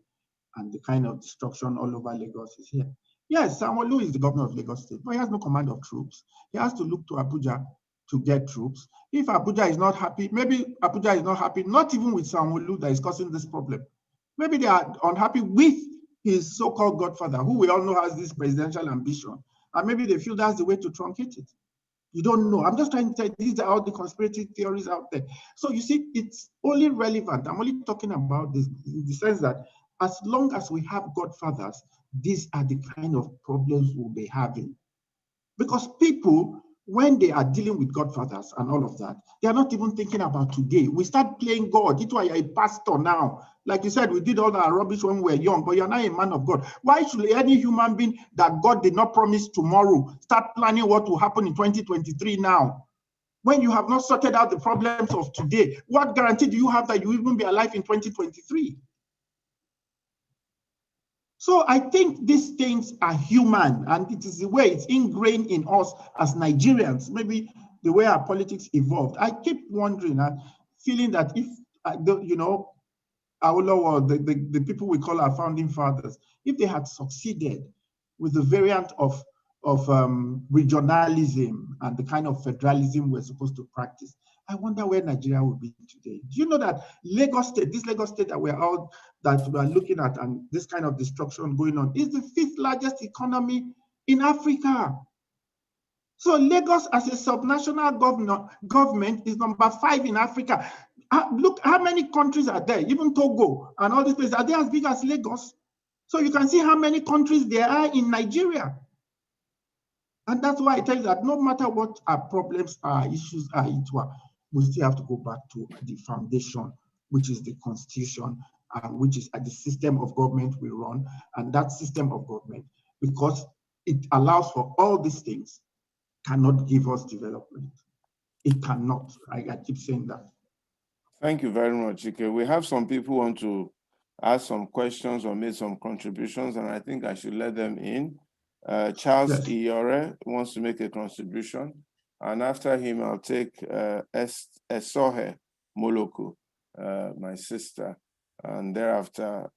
and the kind of destruction all over Lagos is here. Yes, Sanwo-Olu is the governor of Lagos State, but he has no command of troops. He has to look to Abuja to get troops. If Abuja is not happy, maybe Abuja is not happy, not even with Sanwo-Olu that is causing this problem. Maybe they are unhappy with his so-called godfather, who we all know has this presidential ambition. And maybe they feel that's the way to truncate it. You don't know. I'm just trying to tell you, these are all the conspiracy theories out there. So you see, it's only relevant. I'm only talking about this in the sense that as long as we have godfathers, these are the kind of problems we'll be having. Because people when they are dealing with godfathers and all of that, they are not even thinking about today. We start playing God. It's why you're a pastor now. Like you said, we did all that rubbish when we were young, but you're now a man of God. Why should any human being that God did not promise tomorrow start planning what will happen in 2023 now? When you have not sorted out the problems of today, what guarantee do you have that you will even be alive in 2023? So I think these things are human, and it is the way it's ingrained in us as Nigerians, maybe the way our politics evolved. I keep wondering and feeling that if, the people we call our founding fathers, if they had succeeded with the variant of regionalism and the kind of federalism we're supposed to practice, I wonder where Nigeria would be today. Do you know that Lagos State, this Lagos State that we are looking at, and this kind of destruction going on, is the 5th largest economy in Africa. So Lagos as a subnational government is number 5 in Africa. Look how many countries are there, even Togo and all these places, are they as big as Lagos? So you can see how many countries there are in Nigeria. And that's why I tell you that no matter what our problems, our issues are, we still have to go back to the foundation, which is the constitution, which is the system of government we run. And that system of government, because it allows for all these things, cannot give us development. It cannot. I keep saying that. Thank you very much, Chike. We have some people who want to ask some questions or make some contributions, and I think I should let them in. Charles Iyore wants to make a contribution, and after him, I'll take Esohe Moloko, my sister, and thereafter,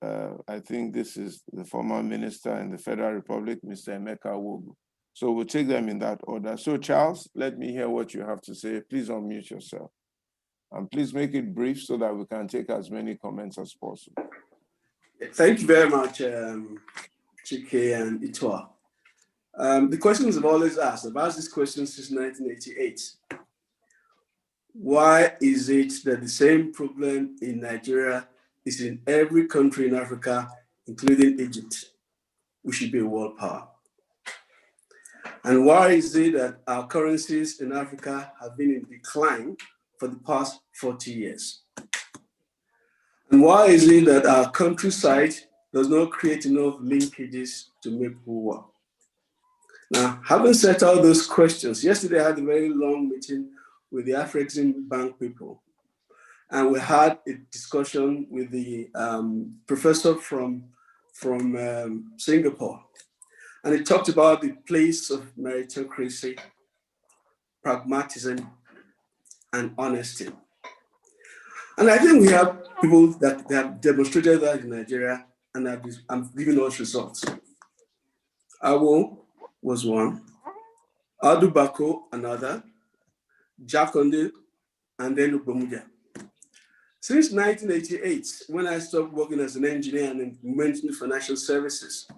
I think this is the former minister in the Federal Republic, Mr. Emeka Wogu. So we'll take them in that order. So Charles, let me hear what you have to say. Please unmute yourself. And please make it brief so that we can take as many comments as possible. Thank you very much, Chike and Itwa. The questions I've always asked, I've asked this question since 1988. Why is it that the same problem in Nigeria is in every country in Africa, including Egypt? We should be a world power. And why is it that our currencies in Africa have been in decline for the past 40 years? And why is it that our countryside does not create enough linkages to make people work? Now, having set all those questions, yesterday I had a very long meeting with the Afrexim Bank people. And we had a discussion with the professor from Singapore. And he talked about the place of meritocracy, pragmatism, and honesty. And I think we have people that have demonstrated that in Nigeria, and I'm giving us results. Awo was one, Adu Bako another, Jakonde, and then Ogeah. Since 1988, when I stopped working as an engineer and went into financial services,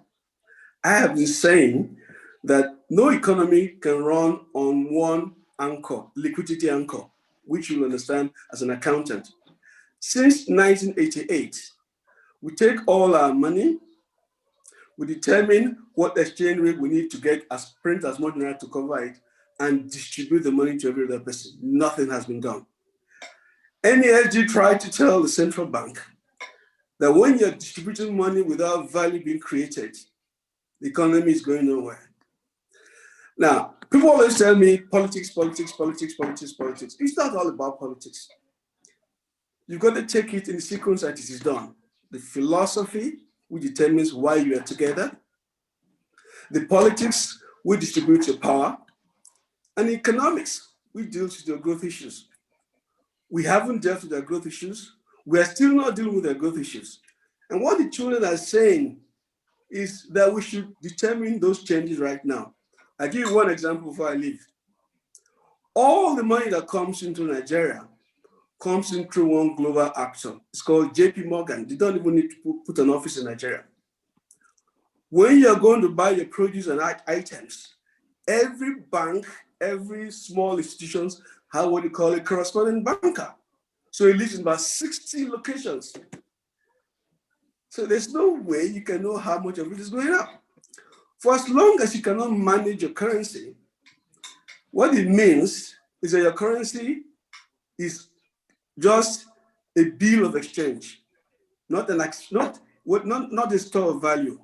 I have been saying that no economy can run on one anchor, liquidity anchor, which you'll understand as an accountant. Since 1988, we take all our money, we determine what exchange rate we need to get as print as much money to cover it, and distribute the money to every other person. Nothing has been done. NESG tried to tell the central bank that when you're distributing money without value being created, the economy is going nowhere. Now, people always tell me politics, politics, politics, politics, politics. It's not all about politics. You've got to take it in the sequence that it is done. The philosophy, which determines why you are together. The politics, which distributes your power. And economics, which deals with your growth issues. We haven't dealt with their growth issues. We are still not dealing with their growth issues. And what the children are saying is that we should determine those changes right now. I'll give you one example before I leave. All the money that comes into Nigeria comes in through one global actor. It's called JP Morgan. They don't even need to put an office in Nigeria. When you're going to buy your produce and items, every bank, every small institutions have what you call a correspondent banker. So it lives in about 60 locations. So there's no way you can know how much of it is going up. For as long as you cannot manage your currency, What it means is that your currency is just a bill of exchange, not a store of value.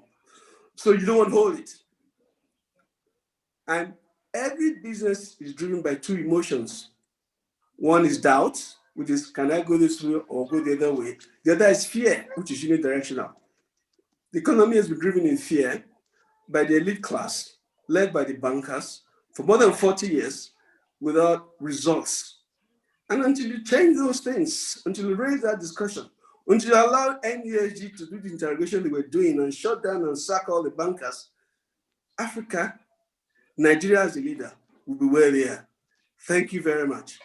So you don't want to hold it. And every business is driven by two emotions. One is doubt, which is, can I go this way or go the other way? The other is fear, which is unidirectional. The economy has been driven in fear by the elite class, led by the bankers, for more than 40 years without results. And until you change those things, until you raise that discussion, until you allow NESG to do the interrogation they were doing and shut down and sack all the bankers, Africa, Nigeria as a leader, will be where they are. Thank you very much.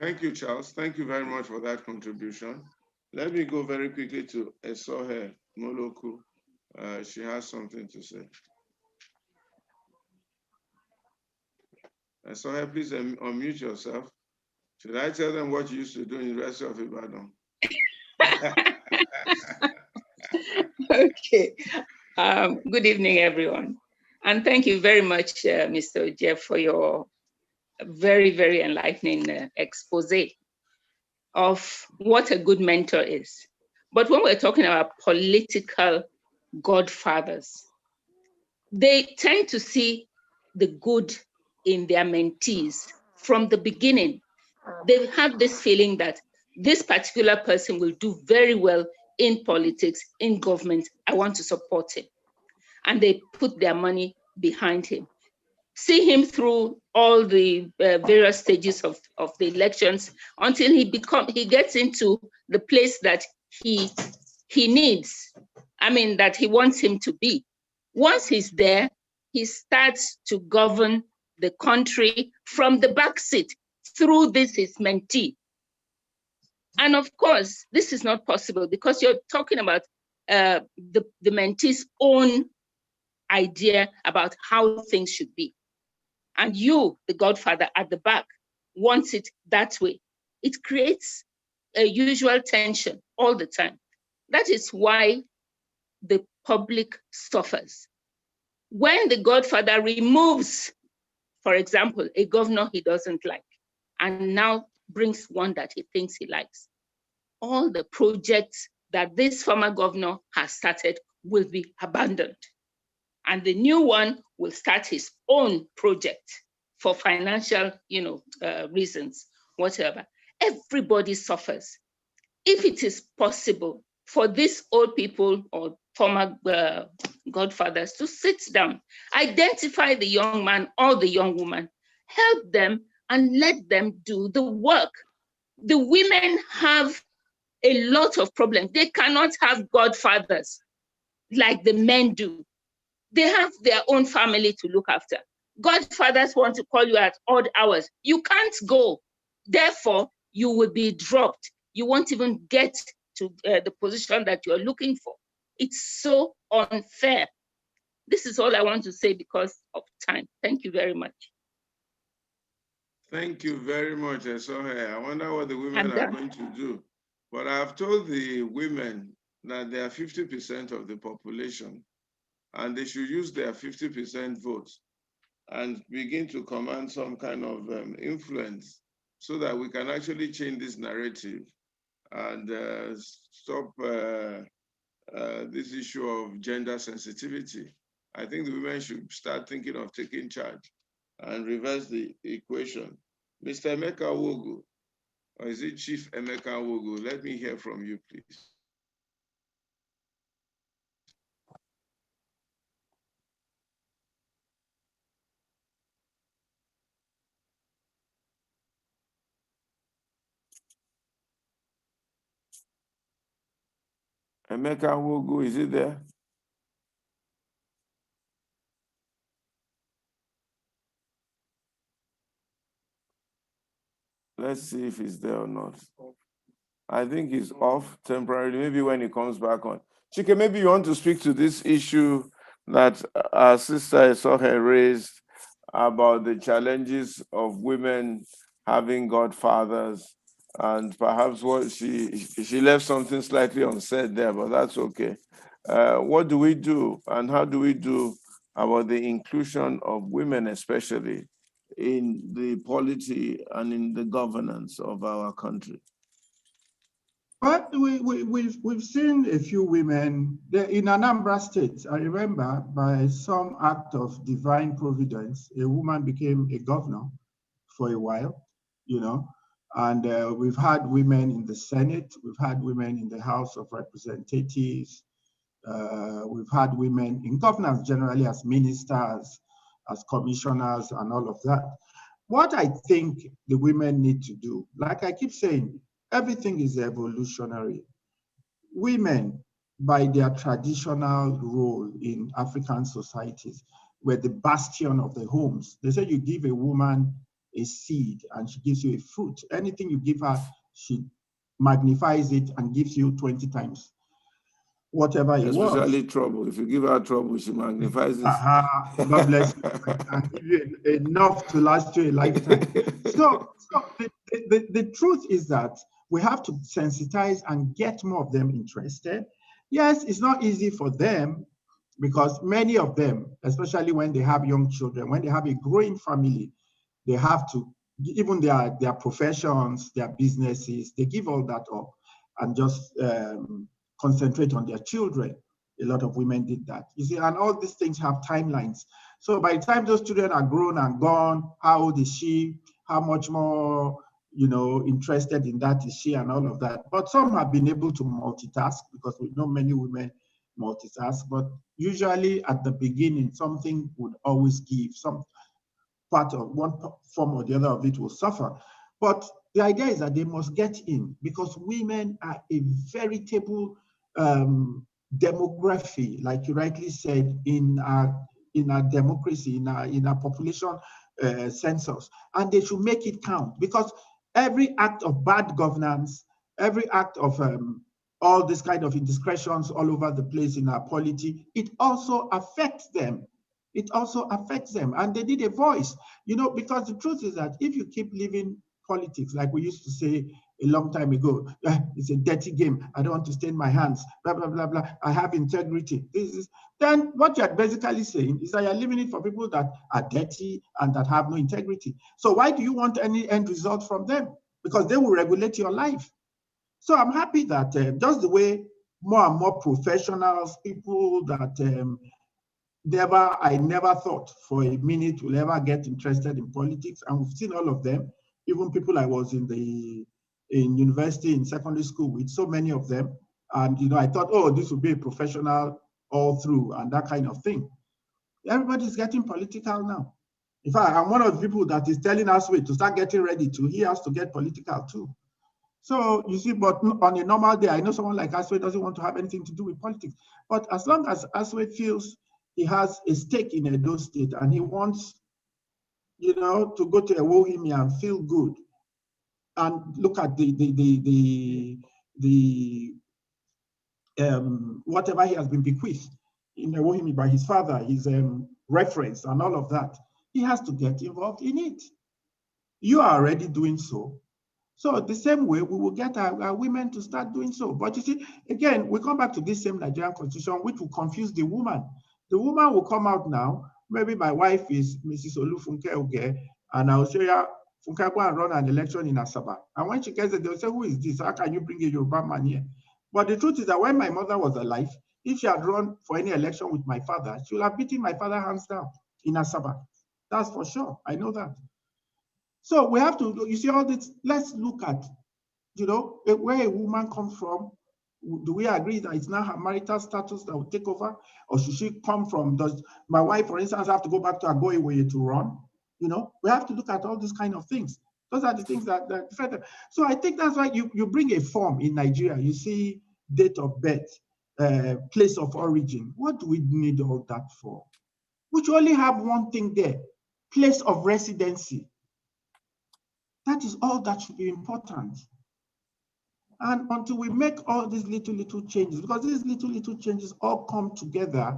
Thank you, Charles. Thank you very much for that contribution. Let me go very quickly to Esohe Moloku. She has something to say. Esohe, please unmute yourself. Should I tell them what you used to do in the rest of Ibadan? Okay. Good evening, everyone. And thank you very much, Mr. Ogeah, for your very, very enlightening expose of what a good mentor is. But when we're talking about political godfathers, they tend to see the good in their mentees from the beginning. They have this feeling that this particular person will do very well in politics, in government. I want to support him. And they put their money behind him. See him through all the various stages of the elections until he gets into the place that he needs, that he wants him to be. Once he's there, he starts to govern the country from the back seat through his mentee. And of course, this is not possible because you're talking about the mentee's own idea about how things should be. And you, the godfather at the back, wants it that way. It creates a usual tension all the time. That is why the public suffers. When the godfather removes, for example, a governor he doesn't like, and now brings one that he thinks he likes, all the projects that this former governor has started will be abandoned. And the new one will start his own project for financial, reasons, whatever. Everybody suffers. If it is possible for these old people or former godfathers to sit down, identify the young man or the young woman, help them and let them do the work. The women have a lot of problems. They cannot have godfathers like the men do. They have their own family to look after. Godfathers want to call you at odd hours. You can't go. Therefore, you will be dropped. You won't even get to the position that you're looking for. It's so unfair. This is all I want to say because of time. Thank you very much. Thank you very much, Esohe. I wonder what the women are going to do. But I've told the women that they are 50% of the population, and they should use their 50% votes and begin to command some kind of influence so that we can actually change this narrative and stop this issue of gender sensitivity. I think the women should start thinking of taking charge and reverse the equation. Mr. Emeka Wogu, or is it Chief Emeka Wogu? Let me hear from you, please. Emeka Wogu, is it there? Let's see if he's there or not. I think he's off temporarily. Maybe when he comes back on. Chike, maybe you want to speak to this issue that our sister Esohe raised about the challenges of women having godfathers, and perhaps what she left something slightly unsaid there, but that's okay. What do we do and how do we do about the inclusion of women especially in the polity and in the governance of our country? Well, we've seen a few women in Anambra State. I remember by some act of divine providence, a woman became a governor for a while, you know, and we've had women in the Senate, we've had women in the House of Representatives, we've had women in governance generally as ministers, as commissioners, and all of that. What I think the women need to do, like I keep saying, everything is evolutionary. Women, by their traditional role in African societies, were the bastion of the homes. They say you give a woman a seed and she gives you a fruit. Anything you give her, she magnifies it and gives you 20 times whatever it was. Especially trouble. If you give her trouble, she magnifies it. God bless you. And give you enough to last you a lifetime. So the truth is that we have to sensitize and get more of them interested. Yes, it's not easy for them because many of them, especially when they have young children, when they have a growing family, they have to, even their professions, their businesses, they give all that up and just concentrate on their children. A lot of women did that. You see, and all these things have timelines. So by the time those children are grown and gone, how old is she? How much more, you know, interested in that is she and all of that. But some have been able to multitask because we know many women multitask, but usually at the beginning, something would always give, some part of one form or the other of it will suffer. But the idea is that they must get in because women are a veritable demography, like you rightly said, in our democracy, in our population census, and they should make it count because every act of bad governance, every act of all this kind of indiscretions all over the place in our polity, it also affects them. It also affects them, and they need a voice, you know, because the truth is that if you keep living politics, like we used to say a long time ago, it's a dirty game, I don't want to stain my hands, blah, blah, blah, blah, I have integrity. Then what you're basically saying is that you're leaving it for people that are dirty and that have no integrity. So why do you want any end result from them? Because they will regulate your life. So I'm happy that just the way more and more professionals, people that I never thought for a minute will ever get interested in politics, and we've seen all of them, even people I was in university, in secondary school with, so many of them, and you know, I thought, oh, this would be a professional all through and that kind of thing. Everybody's getting political now. In fact, I'm one of the people that is telling us to start getting ready to, he has to get political too. So you see, but on a normal day, I know someone like Aswe doesn't want to have anything to do with politics, but as long as Aswe feels he has a stake in Edo State and he wants, you know, to go to Ogeah and feel good and look at whatever he has been bequeathed in Ogeah by his father, his reference and all of that, he has to get involved in it. You are already doing so. So the same way, we will get our women to start doing so. But you see, again, we come back to this same Nigerian constitution, which will confuse the woman. The woman will come out now, maybe my wife is Mrs. Olufunke Ogeah, and I'll say, yeah, Funke, go and run an election in Asaba. And when she gets it, they'll say, who is this? How can you bring a Yoruba man here? But the truth is that when my mother was alive, if she had run for any election with my father, she would have beaten my father hands down in Asaba. That's for sure. I know that. So we have to, you see all this, let's look at, you know, where a woman comes from. Do we agree that it's now her marital status that will take over? Or should she come from, does my wife, for instance, have to go back to Ogeah to run? You know, we have to look at all these kind of things. Those are the things that so I think that's why you bring a form in Nigeria, you see date of birth, place of origin. What do we need all that for? We should only have one thing there, place of residency. That is all that should be important. And until we make all these little changes, because these little changes all come together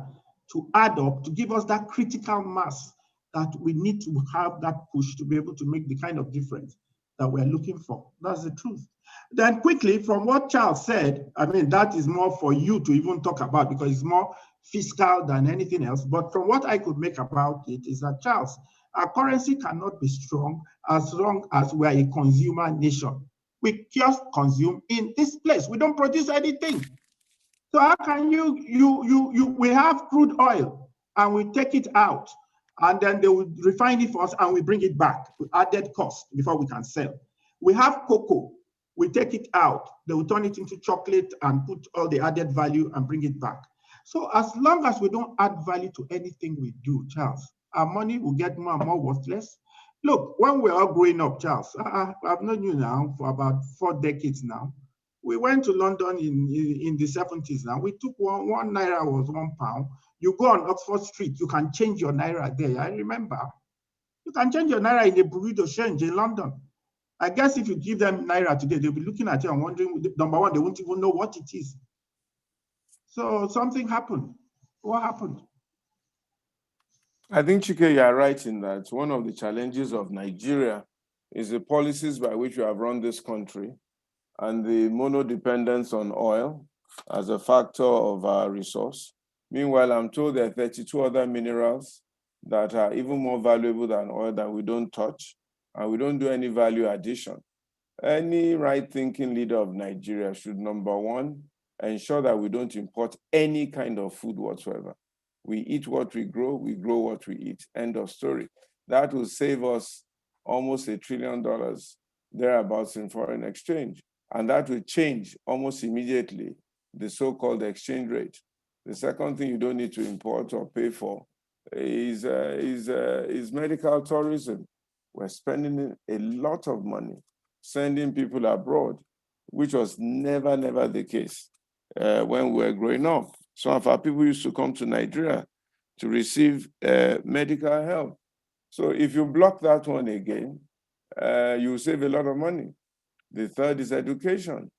to add up, to give us that critical mass that we need to have that push to be able to make the kind of difference that we're looking for. That's the truth. Then quickly, from what Charles said, I mean, that is more for you to even talk about because it's more fiscal than anything else. But from what I could make about it is that, Charles, Our currency cannot be strong as long as we are a consumer nation. We just consume in this place. We don't produce anything. So how can we have crude oil and we take it out and then they will refine it for us and we bring it back with added cost before we can sell. We have cocoa, we take it out, they will turn it into chocolate and put all the added value and bring it back. So as long as we don't add value to anything we do, Charles, our money will get more and more worthless. Look, when we're all growing up, Charles, I've known you now for about 4 decades now. We went to London in the 70s now. We took one naira was £1. You go on Oxford Street, you can change your naira there. I remember. You can change your naira in a burrito change in London. I guess if you give them naira today, they'll be looking at you and wondering, number one, they won't even know what it is. So something happened. What happened? I think, Chike, you are right in that one of the challenges of Nigeria is the policies by which we have run this country and the monodependence on oil as a factor of our resource. Meanwhile, I'm told there are 32 other minerals that are even more valuable than oil that we don't touch, and we don't do any value addition. Any right-thinking leader of Nigeria should, number one, ensure that we don't import any kind of food whatsoever. We eat what we grow what we eat. End of story. That will save us almost $1 trillion thereabouts in foreign exchange. And that will change almost immediately the so-called exchange rate. The second thing you don't need to import or pay for is medical tourism. We're spending a lot of money sending people abroad, which was never the case when we were growing up. Some of our people used to come to Nigeria to receive medical help. So if you block that one again, you will save a lot of money. The third is education.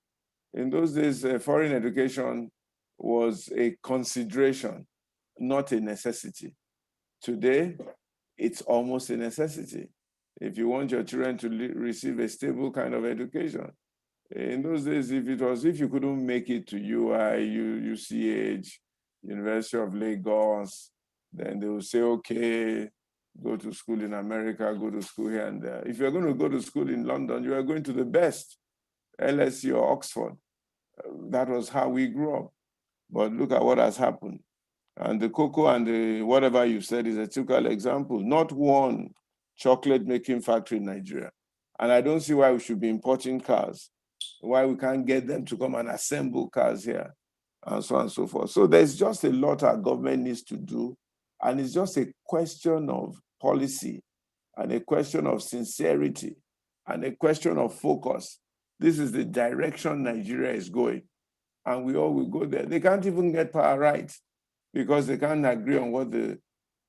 In those days, foreign education was a consideration, not a necessity. Today, it's almost a necessity. If you want your children to receive a stable kind of education. In those days, if you couldn't make it to UI, UCH, University of Lagos, then they will say, okay, go to school in America, go to school here and there. If you're going to go to school in London, you are going to the best, LSE or Oxford. That was how we grew up. But look at what has happened. And the cocoa and the whatever you said is a typical example. Not one chocolate making factory in Nigeria. And I don't see why we should be importing cars, why we can't get them to come and assemble cars here, and so on and so forth. So there's just a lot our government needs to do. And it's just a question of policy and a question of sincerity and a question of focus. This is the direction Nigeria is going. And we all will go there. They can't even get power right because they can't agree on what the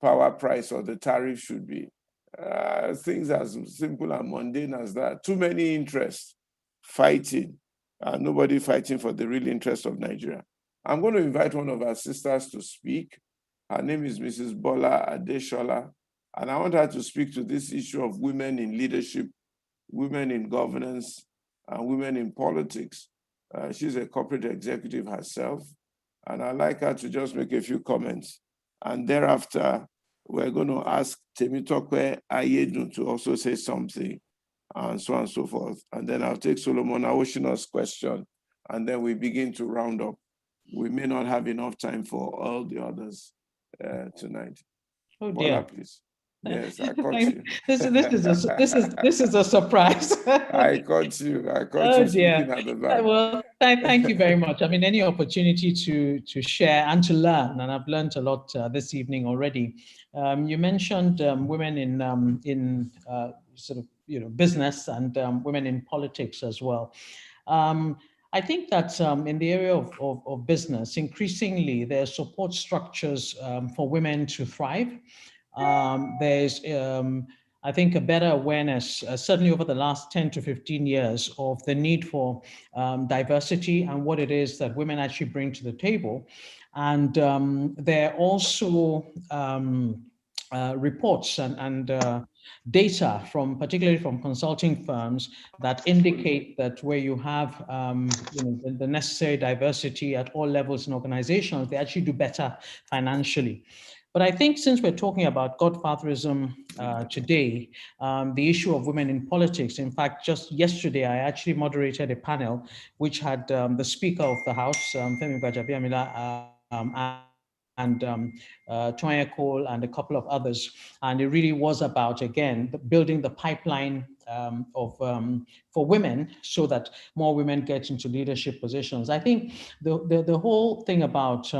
power price or the tariff should be. Things as simple and mundane as that. Too many interests fighting, nobody fighting for the real interest of Nigeria. I'm going to invite one of our sisters to speak. Her name is Mrs. Bola Adeshola, and I want her to speak to this issue of women in leadership, women in governance, and women in politics. She's a corporate executive herself, and I'd like her to just make a few comments. And thereafter, we're going to ask Temitope Ayedun to also say something, and so on and so forth. And then I'll take Solomon Awoshina's question, and then we begin to round up. We may not have enough time for all the others tonight. Oh dear. Bola, please. Yes, I caught you. This is a surprise. I caught you. I caught Oh you dear. speaking at the back. Well, thank you very much. I mean, any opportunity to share and to learn, and I've learned a lot this evening already. You mentioned women in sort of business and women in politics as well. I think that in the area of business, increasingly there are support structures for women to thrive. There's, I think, a better awareness, certainly over the last 10 to 15 years, of the need for diversity and what it is that women actually bring to the table. And there are also reports and data particularly from consulting firms that indicate that where you have the necessary diversity at all levels in organizations, they actually do better financially. But I think since we're talking about godfatherism today, the issue of women in politics, in fact, just yesterday, I actually moderated a panel which had the Speaker of the House, Femi Gbajabiamila, Tonya Cole and a couple of others. And it really was about, again, building the pipeline for women so that more women get into leadership positions. I think the whole thing about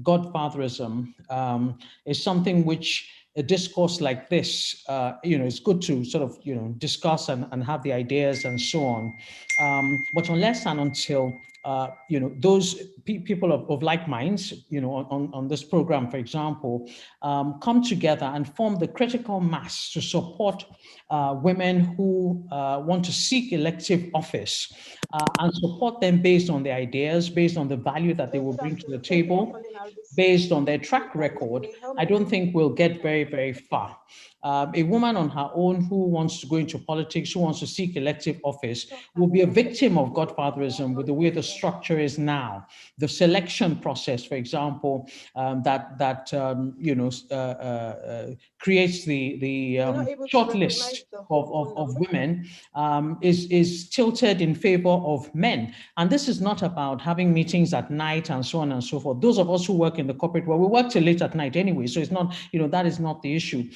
godfatherism is something which a discourse like this, it's good to sort of, discuss and have the ideas and so on. But unless and until those people of like minds, on this program, for example, come together and form the critical mass to support women who want to seek elective office and support them based on their ideas, based on the value that they will bring to the table, based on their track record, I don't think we'll get very, very far. A woman on her own who wants to go into politics, who wants to seek elective office, will be a victim of godfatherism with the way the structure is now. The selection process, for example, creates the short list of women is tilted in favor of men. And this is not about having meetings at night and so on and so forth. Those of us who work in the corporate world, we work till late at night anyway. So it's not, that is not the issue.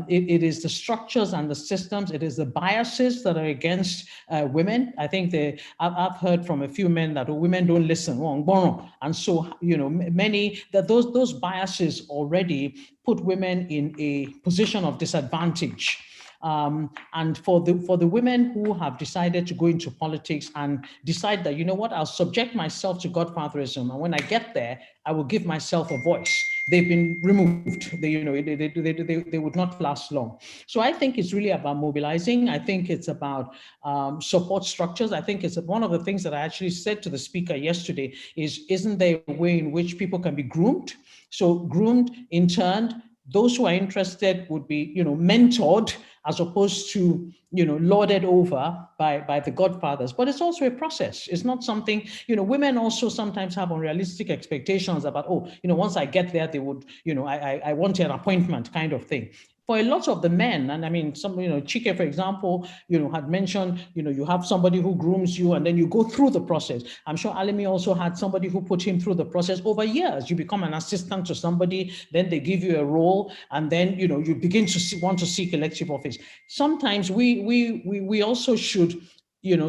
It is the structures and the systems. It is the biases that are against women. I think I've heard from a few men that women don't listen. And so, many that those biases already put women in a position of disadvantage. And for the women who have decided to go into politics and decide that, I'll subject myself to godfatherism, and when I get there, I will give myself a voice. They've been removed. They would not last long. So I think it's really about mobilizing. I think it's about support structures. I think it's one of the things that I actually said to the speaker yesterday isn't there a way in which people can be groomed? So groomed, in turn, those who are interested would be, mentored as opposed to, lauded over by the godfathers. But it's also a process. It's not something, women also sometimes have unrealistic expectations about, once I get there, they would, I want an appointment kind of thing. For a lot of the men, and I mean, some, Chike, for example, had mentioned, you have somebody who grooms you and then you go through the process. I'm sure Alimi also had somebody who put him through the process over years. You become an assistant to somebody, then they give you a role, and then, you begin to want to seek elective office. Sometimes we also should,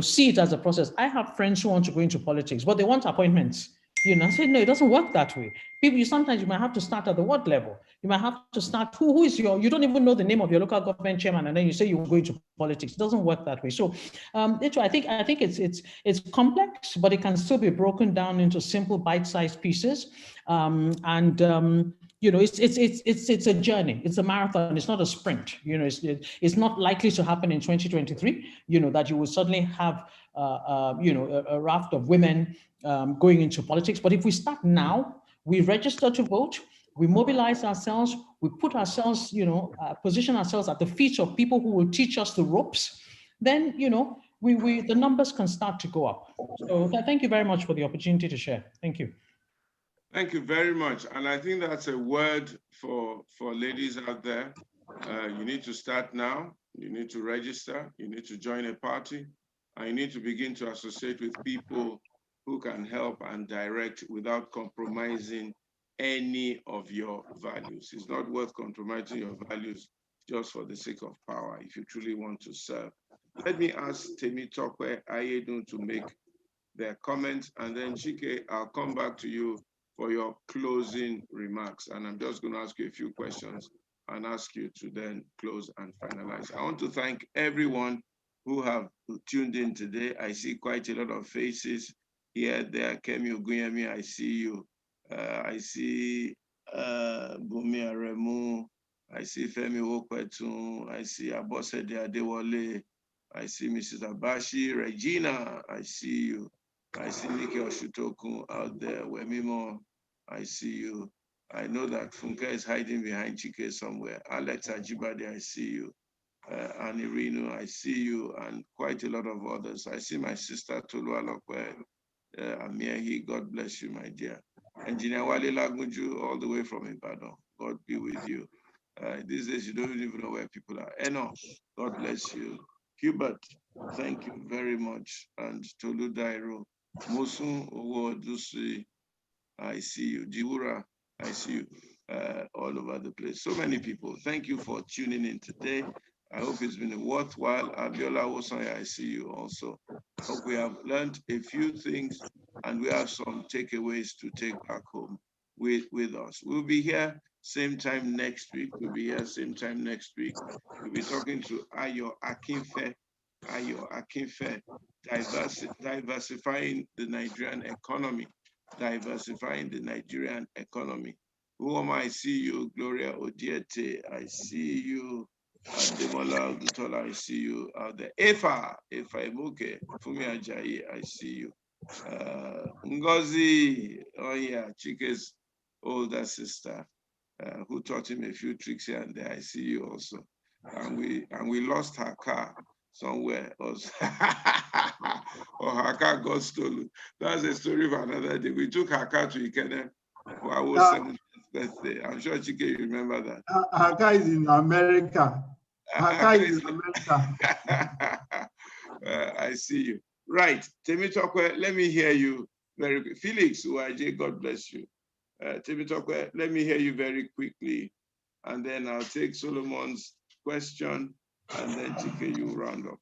see it as a process. I have friends who want to go into politics, but they want appointments. I said, no, it doesn't work that way. People, sometimes you might have to start at the ward level. You might have to start, who is you don't even know the name of your local government chairman, and then you say you will go into politics. It doesn't work that way. So I think it's complex, but it can still be broken down into simple bite-sized pieces. It's a journey. It's a marathon. It's not a sprint. It's not likely to happen in 2023. That you will suddenly have a raft of women going into politics. But if we start now, we register to vote, we mobilize ourselves, we put ourselves, position ourselves at the feet of people who will teach us the ropes, then, the numbers can start to go up. So thank you very much for the opportunity to share. Thank you. Thank you very much. And I think that's a word for ladies out there. You need to start now. You need to register. You need to join a party. And you need to begin to associate with people who can help and direct without compromising any of your values. It's not worth compromising your values just for the sake of power if you truly want to serve. Let me ask Temi Tokwe Ayedun to make their comments, and then Chike, I'll come back to you for your closing remarks. And I'm just going to ask you a few questions and ask you to then close and finalize. I want to thank everyone who have tuned in today. I see quite a lot of faces here, there. Kemi Oguyemi, I see you. I see Bumi Aremu. I see Femi Wokwetun. I see Abosede Adewale. I see Mrs. Abashi. Regina, I see you. I see Nike Oshutoku out there. Wemimo, I see you. I know that Funke is hiding behind Chike somewhere. Alex Ajibade, I see you. Annie Reno, I see you, and quite a lot of others. I see my sister Tolu Alokwe, Amiahi, God bless you, my dear. Engineer Wale Lagunju, all the way from Ibadan. God be with you. These days, you don't even know where people are. Eno, God bless you. Hubert, thank you very much. And Tolu Dairo, Mosun Owo, I see you. Jiwura, I see you all over the place. So many people. Thank you for tuning in today. I hope it's been a worthwhile. Abiola Wosanya, I see you also. I hope we have learned a few things and we have some takeaways to take back home with us. We'll be here same time next week. We'll be here same time next week. We'll be talking to Ayo Akinfe, diversifying the Nigerian economy. Diversifying the Nigerian economy. Who I see you, Gloria Odiete, I see you, Demola Dutola, I see you out there. Efa Imuke, Fumi Ajayi, I see you. Ngozi, oh yeah, Chike's older sister, who taught him a few tricks here and there, I see you also. And we lost her car somewhere else. Or her car got stolen. That's a story for another day. We took her car to Ikene for our 70th birthday. I'm sure Chike, you remember that. Her car is in America. Her car is in America. I see you. Right. Temitokwe, let me hear you very quick. Felix Uwaje, God bless you. Temitokwe, let me hear you very quickly. And then I'll take Solomon's question. And then Chike, you round up.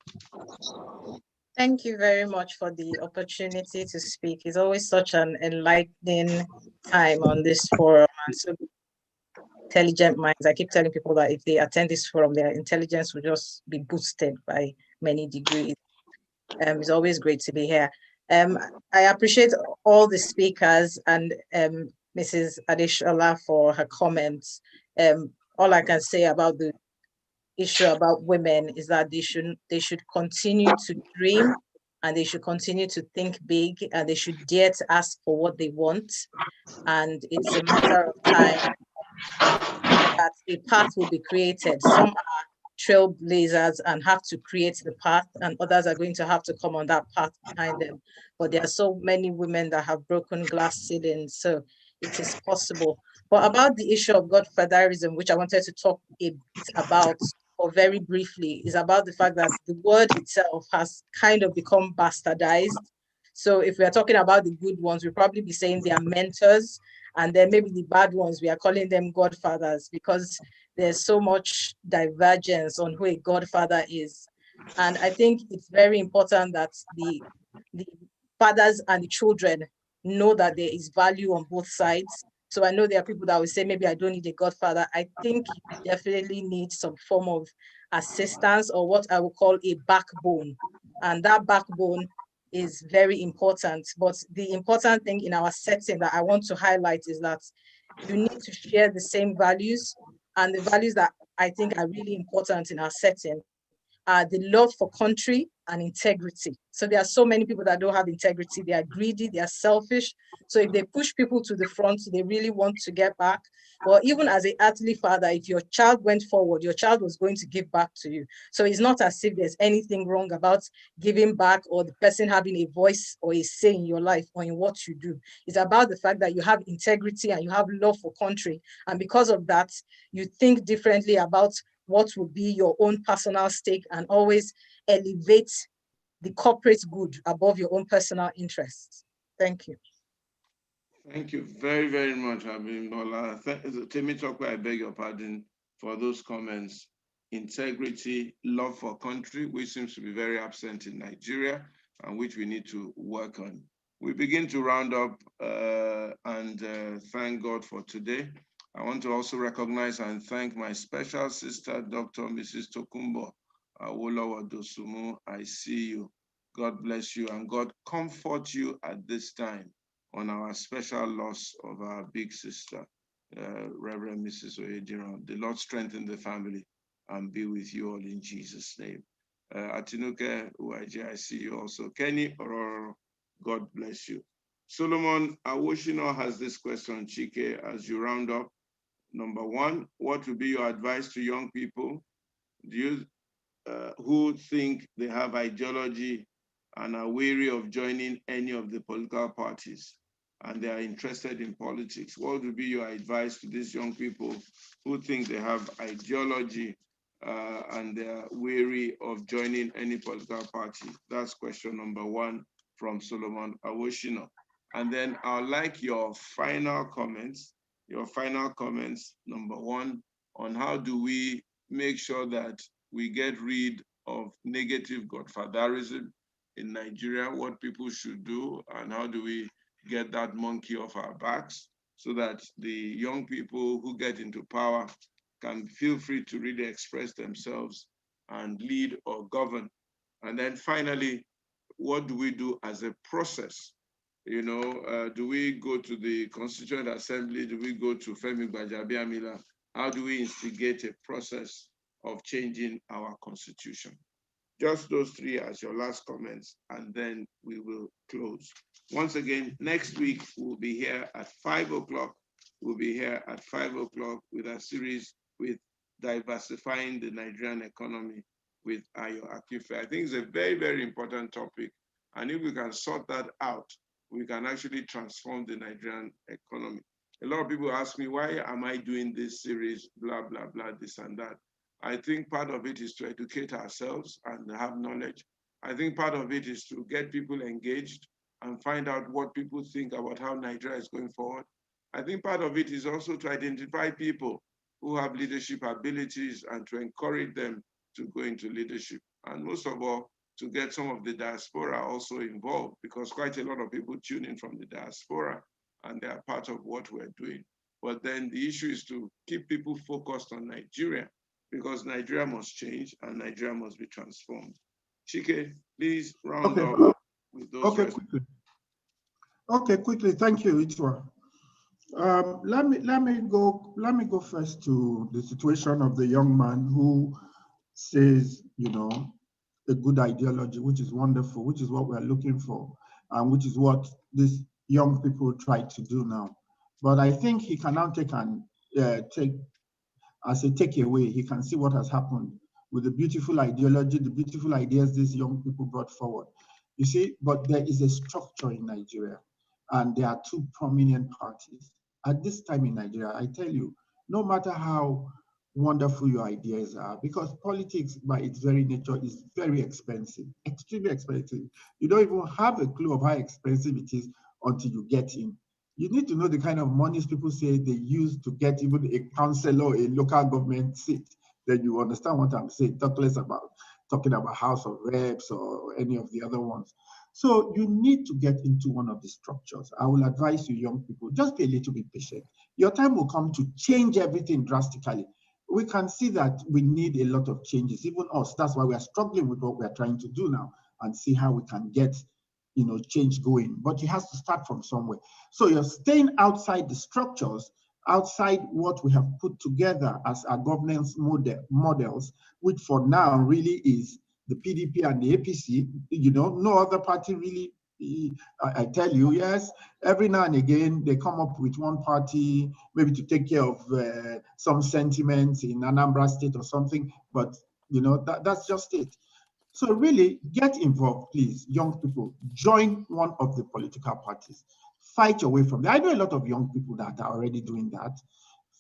Thank you very much for the opportunity to speak. It's always such an enlightening time on this forum. And so intelligent minds. I keep telling people that if they attend this forum, their intelligence will just be boosted by many degrees. It's always great to be here. I appreciate all the speakers and Mrs. Adeshola for her comments. All I can say about the issue about women is that they should continue to dream, and they should continue to think big, and they should dare to ask for what they want. And it's a matter of time that a path will be created. Some are trailblazers and have to create the path, and others are going to have to come on that path behind them. But there are so many women that have broken glass ceilings, so it is possible. But about the issue of godfatherism, which I wanted to talk a bit about, or very briefly, is about the fact that the word itself has kind of become bastardized. So if we are talking about the good ones, we'll probably be saying they are mentors, and then maybe the bad ones, we are calling them godfathers, because there's so much divergence on who a godfather is. And I think it's very important that the fathers and the children know that there is value on both sides. So I know there are people that will say, maybe I don't need a godfather. I think you definitely need some form of assistance, or what I would call a backbone. And that backbone is very important. But the important thing in our setting that I want to highlight is that you need to share the same values, and the values that I think are really important in our setting are the love for country and integrity. So there are so many people that don't have integrity. They are greedy, they are selfish. So if they push people to the front, they really want to get back. Or even as an earthly father, if your child went forward, your child was going to give back to you. So it's not as if there's anything wrong about giving back, or the person having a voice or a say in your life or in what you do. It's about the fact that you have integrity and you have love for country. And because of that, you think differently about what would be your own personal stake, and always elevate the corporate good above your own personal interests. Thank you. Thank you very, very much, Abimbola. Temitokwe, I beg your pardon for those comments. Integrity, love for country, which seems to be very absent in Nigeria, and which we need to work on. We begin to round up and thank God for today. I want to also recognize and thank my special sister, Dr. Mrs. Tokumbo Awolowo Dosumu. I see you. God bless you, and God comfort you at this time on our special loss of our big sister, Reverend Mrs. Oyejiran. The Lord strengthen the family and be with you all in Jesus' name. Atinuke Uwaji, I see you also. Kenny Ororo, God bless you. Solomon Awoshino has this question, Chike, as you round up. Number one, what would be your advice to young people who think they have ideology and are weary of joining any of the political parties? and they are interested in politics. What would be your advice to these young people who think they have ideology and they are weary of joining any political party? That's question number one from Solomon Awoshino. And then I'd like your final comments, number one, on how do we make sure that we get rid of negative godfatherism in Nigeria, what people should do, and how do we get that monkey off our backs so that the young people who get into power can feel free to really express themselves and lead or govern. And then finally, what do we do as a process? You know, do we go to the Constituent Assembly? Do we go to Femi Gbajabiamila? How do we instigate a process of changing our constitution? Just those three as your last comments, and then we will close. Once again, next week we'll be here at 5 o'clock. We'll be here at 5 o'clock with a series with diversifying the Nigerian economy with Ayo Akife. I think it's a very, very important topic. And if we can sort that out, we can actually transform the Nigerian economy. A lot of people ask me, why am I doing this series, blah, blah, blah, this and that. I think part of it is to educate ourselves and have knowledge. I think part of it is to get people engaged and find out what people think about how Nigeria is going forward. I think part of it is also to identify people who have leadership abilities and to encourage them to go into leadership. And most of all, to get some of the diaspora also involved, because quite a lot of people tune in from the diaspora and they are part of what we're doing. But then the issue is to keep people focused on Nigeria, because Nigeria must change and Nigeria must be transformed. Chike, please round up with those. Okay, quickly. Thank you, Ichwa. Let me go first to the situation of the young man who says, you know, a good ideology, which is wonderful, which is what we're looking for, and which is what these young people try to do now. But I think he can now take as a takeaway, he can see what has happened with the beautiful ideology, the beautiful ideas these young people brought forward. You see, but there is a structure in Nigeria, and there are two prominent parties. At this time in Nigeria, I tell you, no matter how wonderful your ideas are, because politics by its very nature is very expensive, extremely expensive. You don't even have a clue of how expensive it is until you get in. You need to know the kind of monies people say they use to get even a councillor, a local government seat. Then you understand what I'm saying. Talking about House of Reps or any of the other ones. So you need to get into one of the structures. I will advise you, young people, just be a little bit patient. Your time will come to change everything drastically. We can see that we need a lot of changes, even us. That's why we are struggling with what we are trying to do now and see how we can get, you know, change going. But it has to start from somewhere. So you're staying outside the structures, outside what we have put together as our governance models, which for now really is the PDP and the APC. You know, no other party really. I tell you, yes, every now and again they come up with one party, maybe to take care of some sentiments in Anambra State or something, but you know, that's just it. So really get involved, please, young people. Join one of the political parties. Fight your way from there. I know a lot of young people that are already doing that.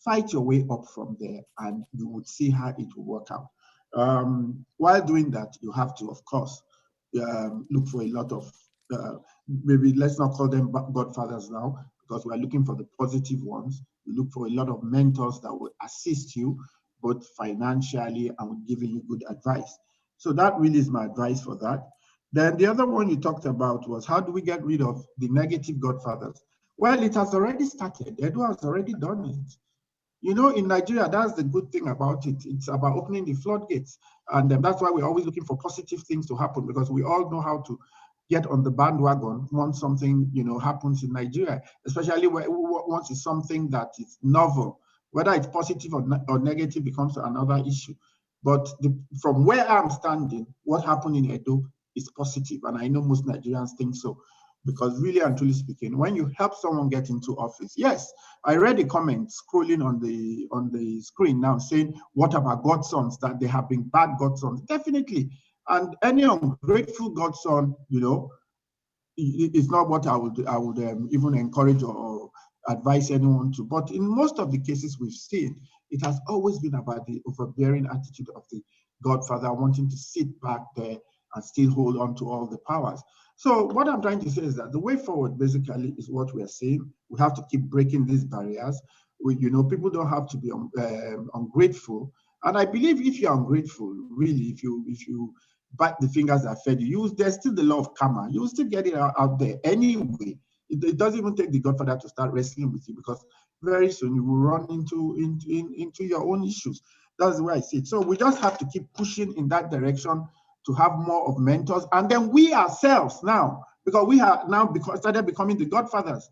Fight your way up from there and you would see how it will work out. While doing that, you have to, of course, look for a lot of, maybe let's not call them godfathers now, because we're looking for the positive ones. You look for a lot of mentors that will assist you, both financially and with giving you good advice. So that really is my advice for that. Then the other one you talked about was, how do we get rid of the negative godfathers? Well, it has already started. Edu has already done it. You know, in Nigeria, that's the good thing about it. It's about opening the floodgates. And that's why we're always looking for positive things to happen, because we all know how to get on the bandwagon once something, you know, happens in Nigeria, especially once it's something that is novel. Whether it's positive or negative becomes another issue. But from where I'm standing, what happened in Edo is positive. And I know most Nigerians think so. Because really and truly speaking, when you help someone get into office, yes, I read a comment scrolling on the screen now saying, what about godsons, that they have been bad godsons? Definitely. And any ungrateful godson, you know, it's not what I would even encourage or advise anyone to. But in most of the cases we've seen, it has always been about the overbearing attitude of the godfather wanting to sit back there and still hold on to all the powers. So what I'm trying to say is that the way forward basically is what we are saying. We have to keep breaking these barriers. People don't have to be ungrateful. And I believe if you're ungrateful, really, if you bite the fingers that fed you, there's still the law of karma. You will still get it out there anyway. It doesn't even take the godfather to start wrestling with you, because very soon you will run into your own issues. That's the way I see it. So we just have to keep pushing in that direction to have more of mentors. And then we ourselves now, because we have now started becoming the godfathers.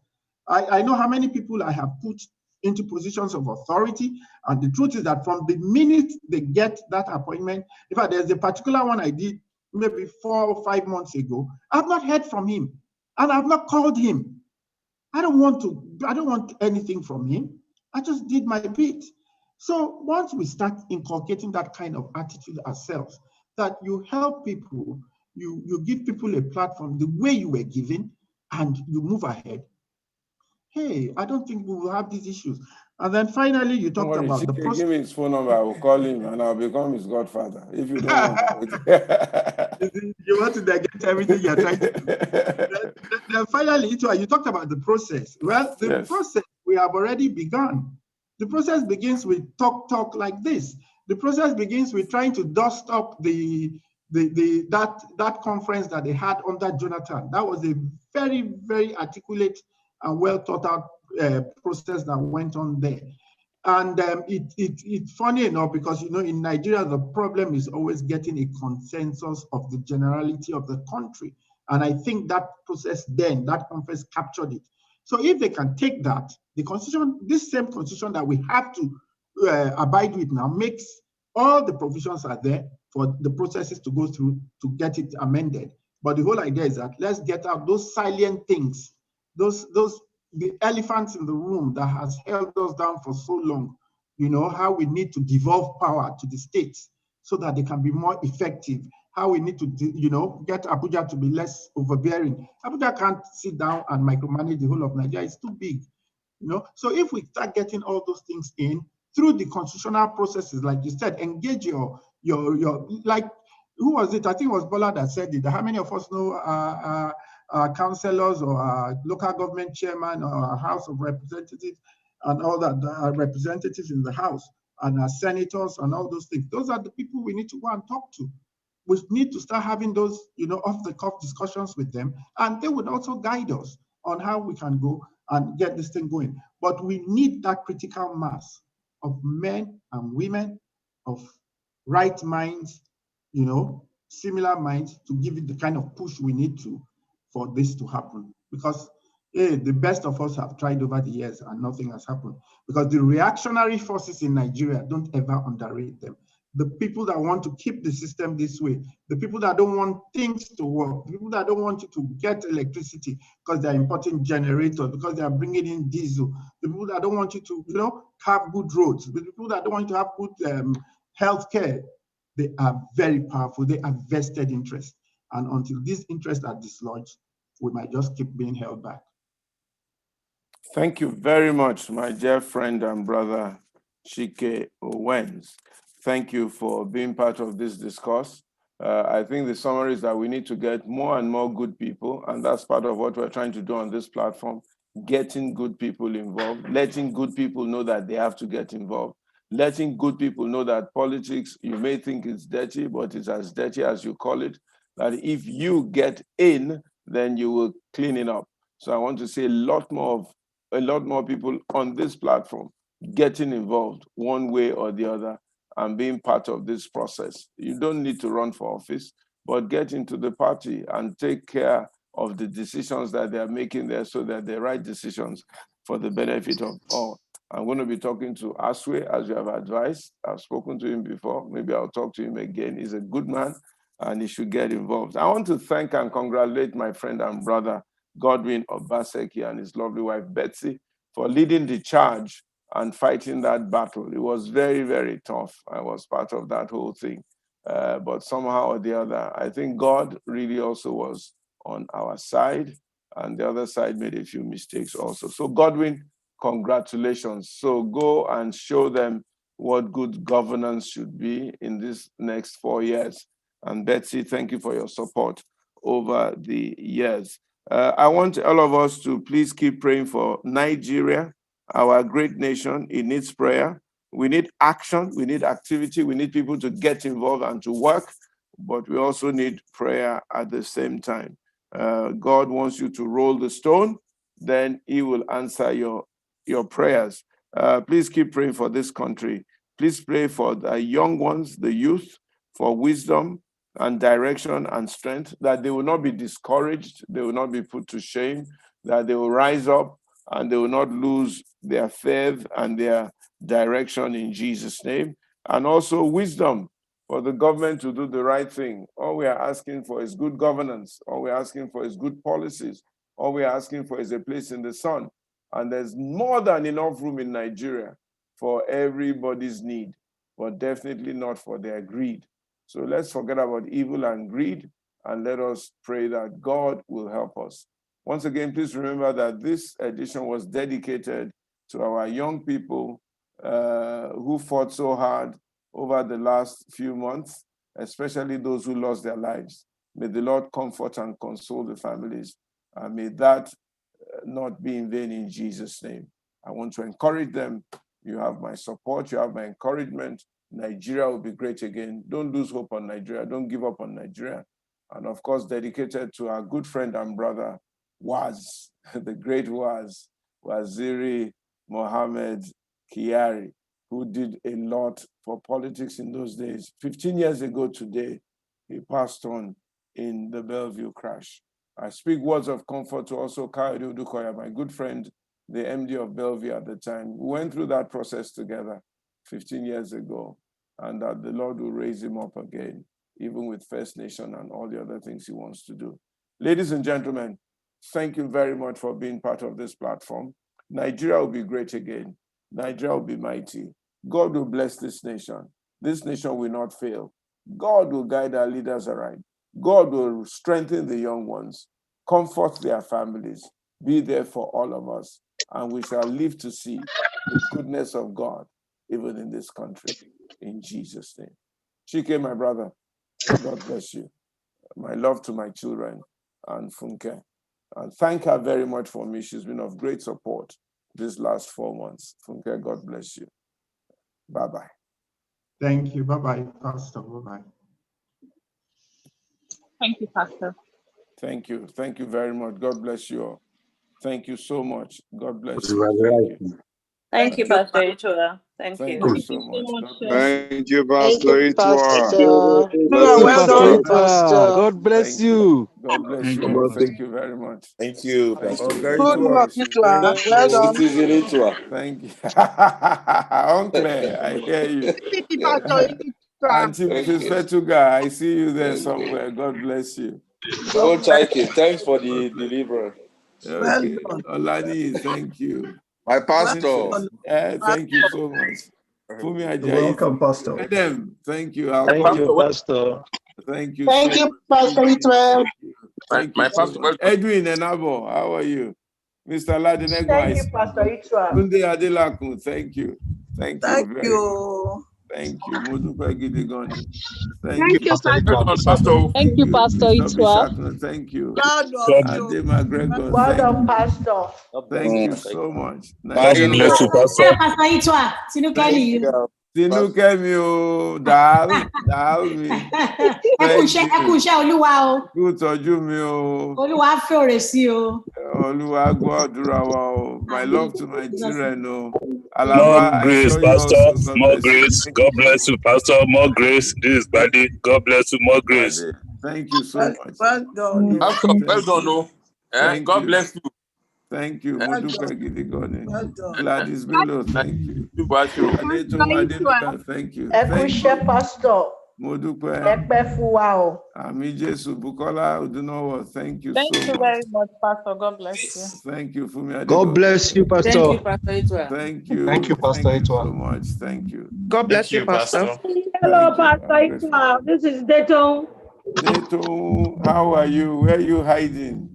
I know how many people I have put into positions of authority. And the truth is that from the minute they get that appointment, in fact, there's a particular one I did maybe 4 or 5 months ago. I've not heard from him, and I've not called him. I don't want anything from him. I just did my bit. So once we start inculcating that kind of attitude ourselves, that you help people, you give people a platform the way you were given, and you move ahead, hey, I don't think we will have these issues. And then finally, you talked about the process. Give me his phone number, I will call him and I'll become his godfather. If you don't want you want to get everything you're trying to do. Then finally, you talked about the process. Well, the process we have already begun. The process begins with talk like this. The process begins with trying to dust up that conference that they had under Jonathan. That was a very, very articulate and well thought out process that went on there. And it's funny enough, because in Nigeria the problem is always getting a consensus of the generality of the country, and I think that process then, that conference, captured it. So if they can take that, the constitution, this same constitution that we have to abide with now, makes all the provisions are there for the processes to go through to get it amended. But the whole idea is that let's get out those salient things, the elephants in the room that has held us down for so long. How we need to devolve power to the states so that they can be more effective. How we need to, get Abuja to be less overbearing. Abuja can't sit down and micromanage the whole of Nigeria. It's too big. So if we start getting all those things in through the constitutional processes, like you said, engage your like, who was it? I think it was Bola that said it. How many of us know councillors or local government chairman or House of Representatives and all that, representatives in the House and senators and all those things? Those are the people we need to go and talk to. We need to start having those, off-the-cuff discussions with them, and they would also guide us on how we can go and get this thing going. But we need that critical mass of men and women of right minds, similar minds, to give it the kind of push we need to for this to happen. Because the best of us have tried over the years and nothing has happened. Because the reactionary forces in Nigeria, don't ever underrate them. The people that want to keep the system this way, the people that don't want things to work, the people that don't want you to get electricity because they're importing generators, because they are bringing in diesel, the people that don't want you to, have good roads, the people that don't want you to have good health care, they are very powerful. They have vested interest. And until these interests are dislodged, we might just keep being held back. Thank you very much, my dear friend and brother, Chike Owens. Thank you for being part of this discourse. I think the summary is that we need to get more and more good people, and that's part of what we're trying to do on this platform, getting good people involved, letting good people know that they have to get involved, letting good people know that politics, you may think it's dirty, but it's as dirty as you call it, that if you get in, then you will clean it up. So I want to say a lot more people on this platform getting involved one way or the other and being part of this process. You don't need to run for office, but get into the party and take care of the decisions that they are making there so that they're right decisions for the benefit of all. I'm going to be talking to Aswe, as you have advised. I've spoken to him before. Maybe I'll talk to him again. He's a good man and he should get involved. I want to thank and congratulate my friend and brother, Godwin Obaseki, and his lovely wife, Betsy, for leading the charge and fighting that battle. It was very, very tough. I was part of that whole thing. But somehow or the other, I think God really also was on our side, and the other side made a few mistakes also. So Godwin, congratulations. So go and show them what good governance should be in these next 4 years. And Betsy, thank you for your support over the years. I want all of us to please keep praying for Nigeria, our great nation. It needs prayer. We need action. We need activity. We need people to get involved and to work, but we also need prayer at the same time. God wants you to roll the stone, then he will answer your prayers. Please keep praying for this country. Please pray for the young ones, the youth, for wisdom and direction and strength, that they will not be discouraged, they will not be put to shame, that they will rise up and they will not lose their faith and their direction in Jesus' name. And also wisdom for the government to do the right thing. All we are asking for is good governance. All we're asking for is good policies. All we're asking for is a place in the sun. And there's more than enough room in Nigeria for everybody's need, but definitely not for their greed. So let's forget about evil and greed, and let us pray that God will help us. Once again, please remember that this edition was dedicated to our young people who fought so hard over the last few months, especially those who lost their lives. May the Lord comfort and console the families, and may that not be in vain in Jesus' name. I want to encourage them. You have my support, you have my encouragement. Nigeria will be great again. Don't lose hope on Nigeria. Don't give up on Nigeria. And of course, dedicated to our good friend and brother, Waz, the great Waziri Mohammed Kyari, who did a lot for politics in those days. 15 years ago today, he passed on in the Bellevue crash. I speak words of comfort to also Kayode Odukoya, my good friend, the MD of Bellevue at the time. We went through that process together 15 years ago, and that the Lord will raise him up again, even with First Nation and all the other things he wants to do. Ladies and gentlemen, thank you very much for being part of this platform. Nigeria will be great again. Nigeria will be mighty. God will bless this nation. This nation will not fail. God will guide our leaders aright. God will strengthen the young ones, comfort their families, be there for all of us, and we shall live to see the goodness of God even in this country, in Jesus' name. Chike, my brother, God bless you. My love to my children and Funke. And thank her very much for me. She's been of great support these last 4 months. Funke, God bless you. Bye-bye. Thank you. Bye-bye, Pastor. Bye-bye. Thank you, Pastor. Thank you. Thank you very much. God bless you all. Thank you so much. God bless you. Thank you. Thank you, Pastor Itua. Thank you so much. Thank you, Pastor Itua. Well done, Pastor. God bless you. God bless you all. Thank you very much. Thank you, Pastor. Good work, Itua. Well done. Thank you. Uncle, I hear you. Auntie Mrs. Fetuga, I see you there somewhere. God bless you. Oh, Chike, thanks for the deliverance. Okay. Olani, thank you. My pastor. Thank you so much. Fumi Ajayi. Welcome, Pastor. Adam, thank you. Thank you, Pastor. Thank you. Thank you, Pastor Itwell. Thank you so much. Edwin Enabo, how are you? Mr. Ladinegwa. Thank you, Pastor Itwell. Kunde Adelakun, thank you. Thank you very you. Thank you. Modupe Gidigoni. Thank you, Pastor. Thank you, Pastor Itwa. Thank you. God Adema Gregor, well done, thank you. Pastor. Thank you so much. God bless you, Pastor. Pastor Itwa, Tinukeni. Tinukemi o, dal mi. Ẹ kú iṣẹ́ Olúwa o. Kú tọ́jú mi o. Olúwa fèrè sí o. Olúwa gbọ́ àdúrà wa o. My love to my children o. More grace, Pastor. More grace. God bless you, Pastor. More grace. This is Buddy. God bless you. More grace. Thank you so much. Well done. Pastor, well done, no? God bless you. Thank you. Well Modupe done. Gidigoni. Well done. Gladys Bello, thank you. Adetoma Adenuga, thank you. Ẹ kú iṣẹ́, Pastor. Modupe. Ẹ pẹ́ fún wa o. Ami Jesu Bukola Odunowo, thank you so much. Thank you very much, Pastor. God bless you. Thank you, Fumi Adenuga. God bless you, Pastor. Thank you, Pastor Itwa. Thank you. Thank you, Pastor Thank you Itwa. so much. Thank you. God bless you, Pastor. Hello, Pastor Itwa. This is Deton. Neto, how are you? Where are you hiding?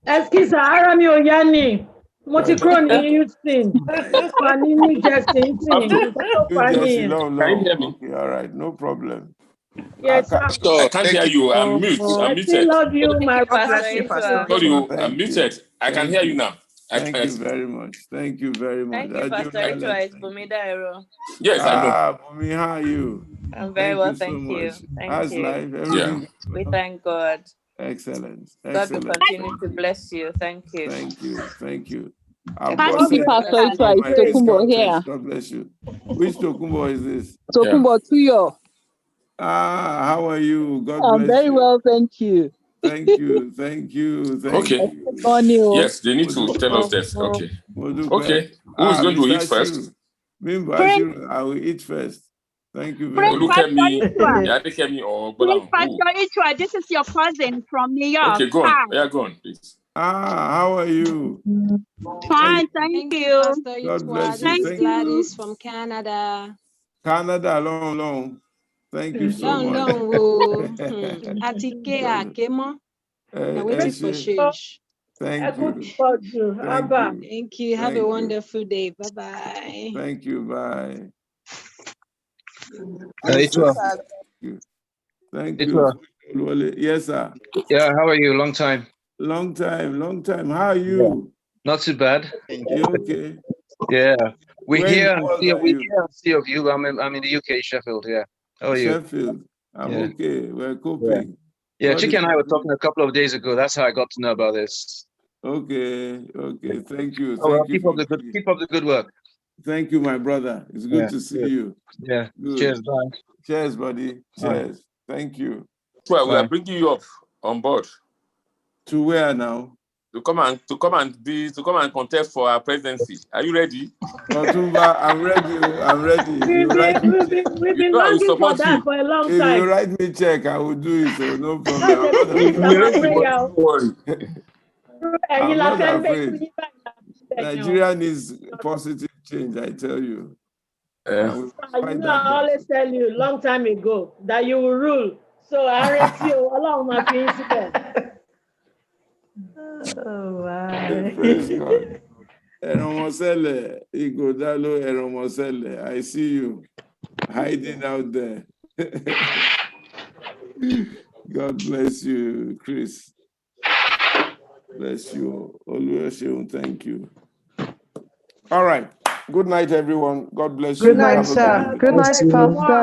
Excuse me, ara mi ò yá ni. Mo ti kúrò ní Houston. Wà ní New Jersey ń sìn. Nǹkan tó fà á New Jersey, nìyẹn. long. Can you hear me? Okay, all right, no problem. Yes, sir. I can't hear you. I'm mute. I'm I still muted. love you, my Pastor brother. Sorry, I'm Thank you. muted. I can hear you now. Thank you very much. Thank you very much. Thank you, Pastor Itua. It's Bumida Ero. Yes, I know. Bumi, how are you? I'm very well, So thank you. much. Thank How's you. life? Everything? We thank God. Excellent. God will continue to bless you. Thank you. Thank you. Thank you, Pastor Itua. It's Tokumbo here. God bless you. Which Tokumbo is this? Tokumbo Tuyo. How are you? God bless you. I'm very well, thank you. Thank you. Okay. Yes, they need to tell us that. Okay. Okay. Who is going to eat first? I will eat first. Thank you very much. Look at me. Please, Pastor Itua, this is your cousin from New York. Okay, go on. Hi. Yeah, go on, please. How are you? Fine, thank you. Pastor Itua. This is Gladys from Canada. Canada, long. Thank you so much. Long. Atike Akemo. Now waiting for change. Thank you. Thank you. Have a wonderful day. Bye-bye. Thank you. Bye. Thank you. Yes, sir. Yeah, how are you? Long time. Long time. How are you? Not too bad. You okay? Yeah. We hear and see of you. I'm in the UK, Sheffield. Yeah. How are you? Sheffield. I'm okay. We're coping. Yeah, Chike and I were talking a couple of days ago. That's how I got to know about this. Okay. Thank you. Keep up the good work. Thank you, my brother. It's good to see you. Yeah. Good. Cheers, bye. Cheers, buddy. Cheers. Thank you. Well, we are bringing you up on board. To where now? To come and contest for our presidency. Are you ready? Otumba, I'm ready. We've been longing for that for a long time. If you write me check, I will do it. So no problem. I'm not afraid. Nigeria needs positive change, I tell you. I always tell you long time ago that you will rule. So I rest you along my incident. Oh, wow. Praise God. Igodalo, I see you hiding out there. God bless you, Chris. Bless you. Oluwaseun, thank you. All right. Good night, everyone. God bless you. Good night, sir. Good night, Pastor.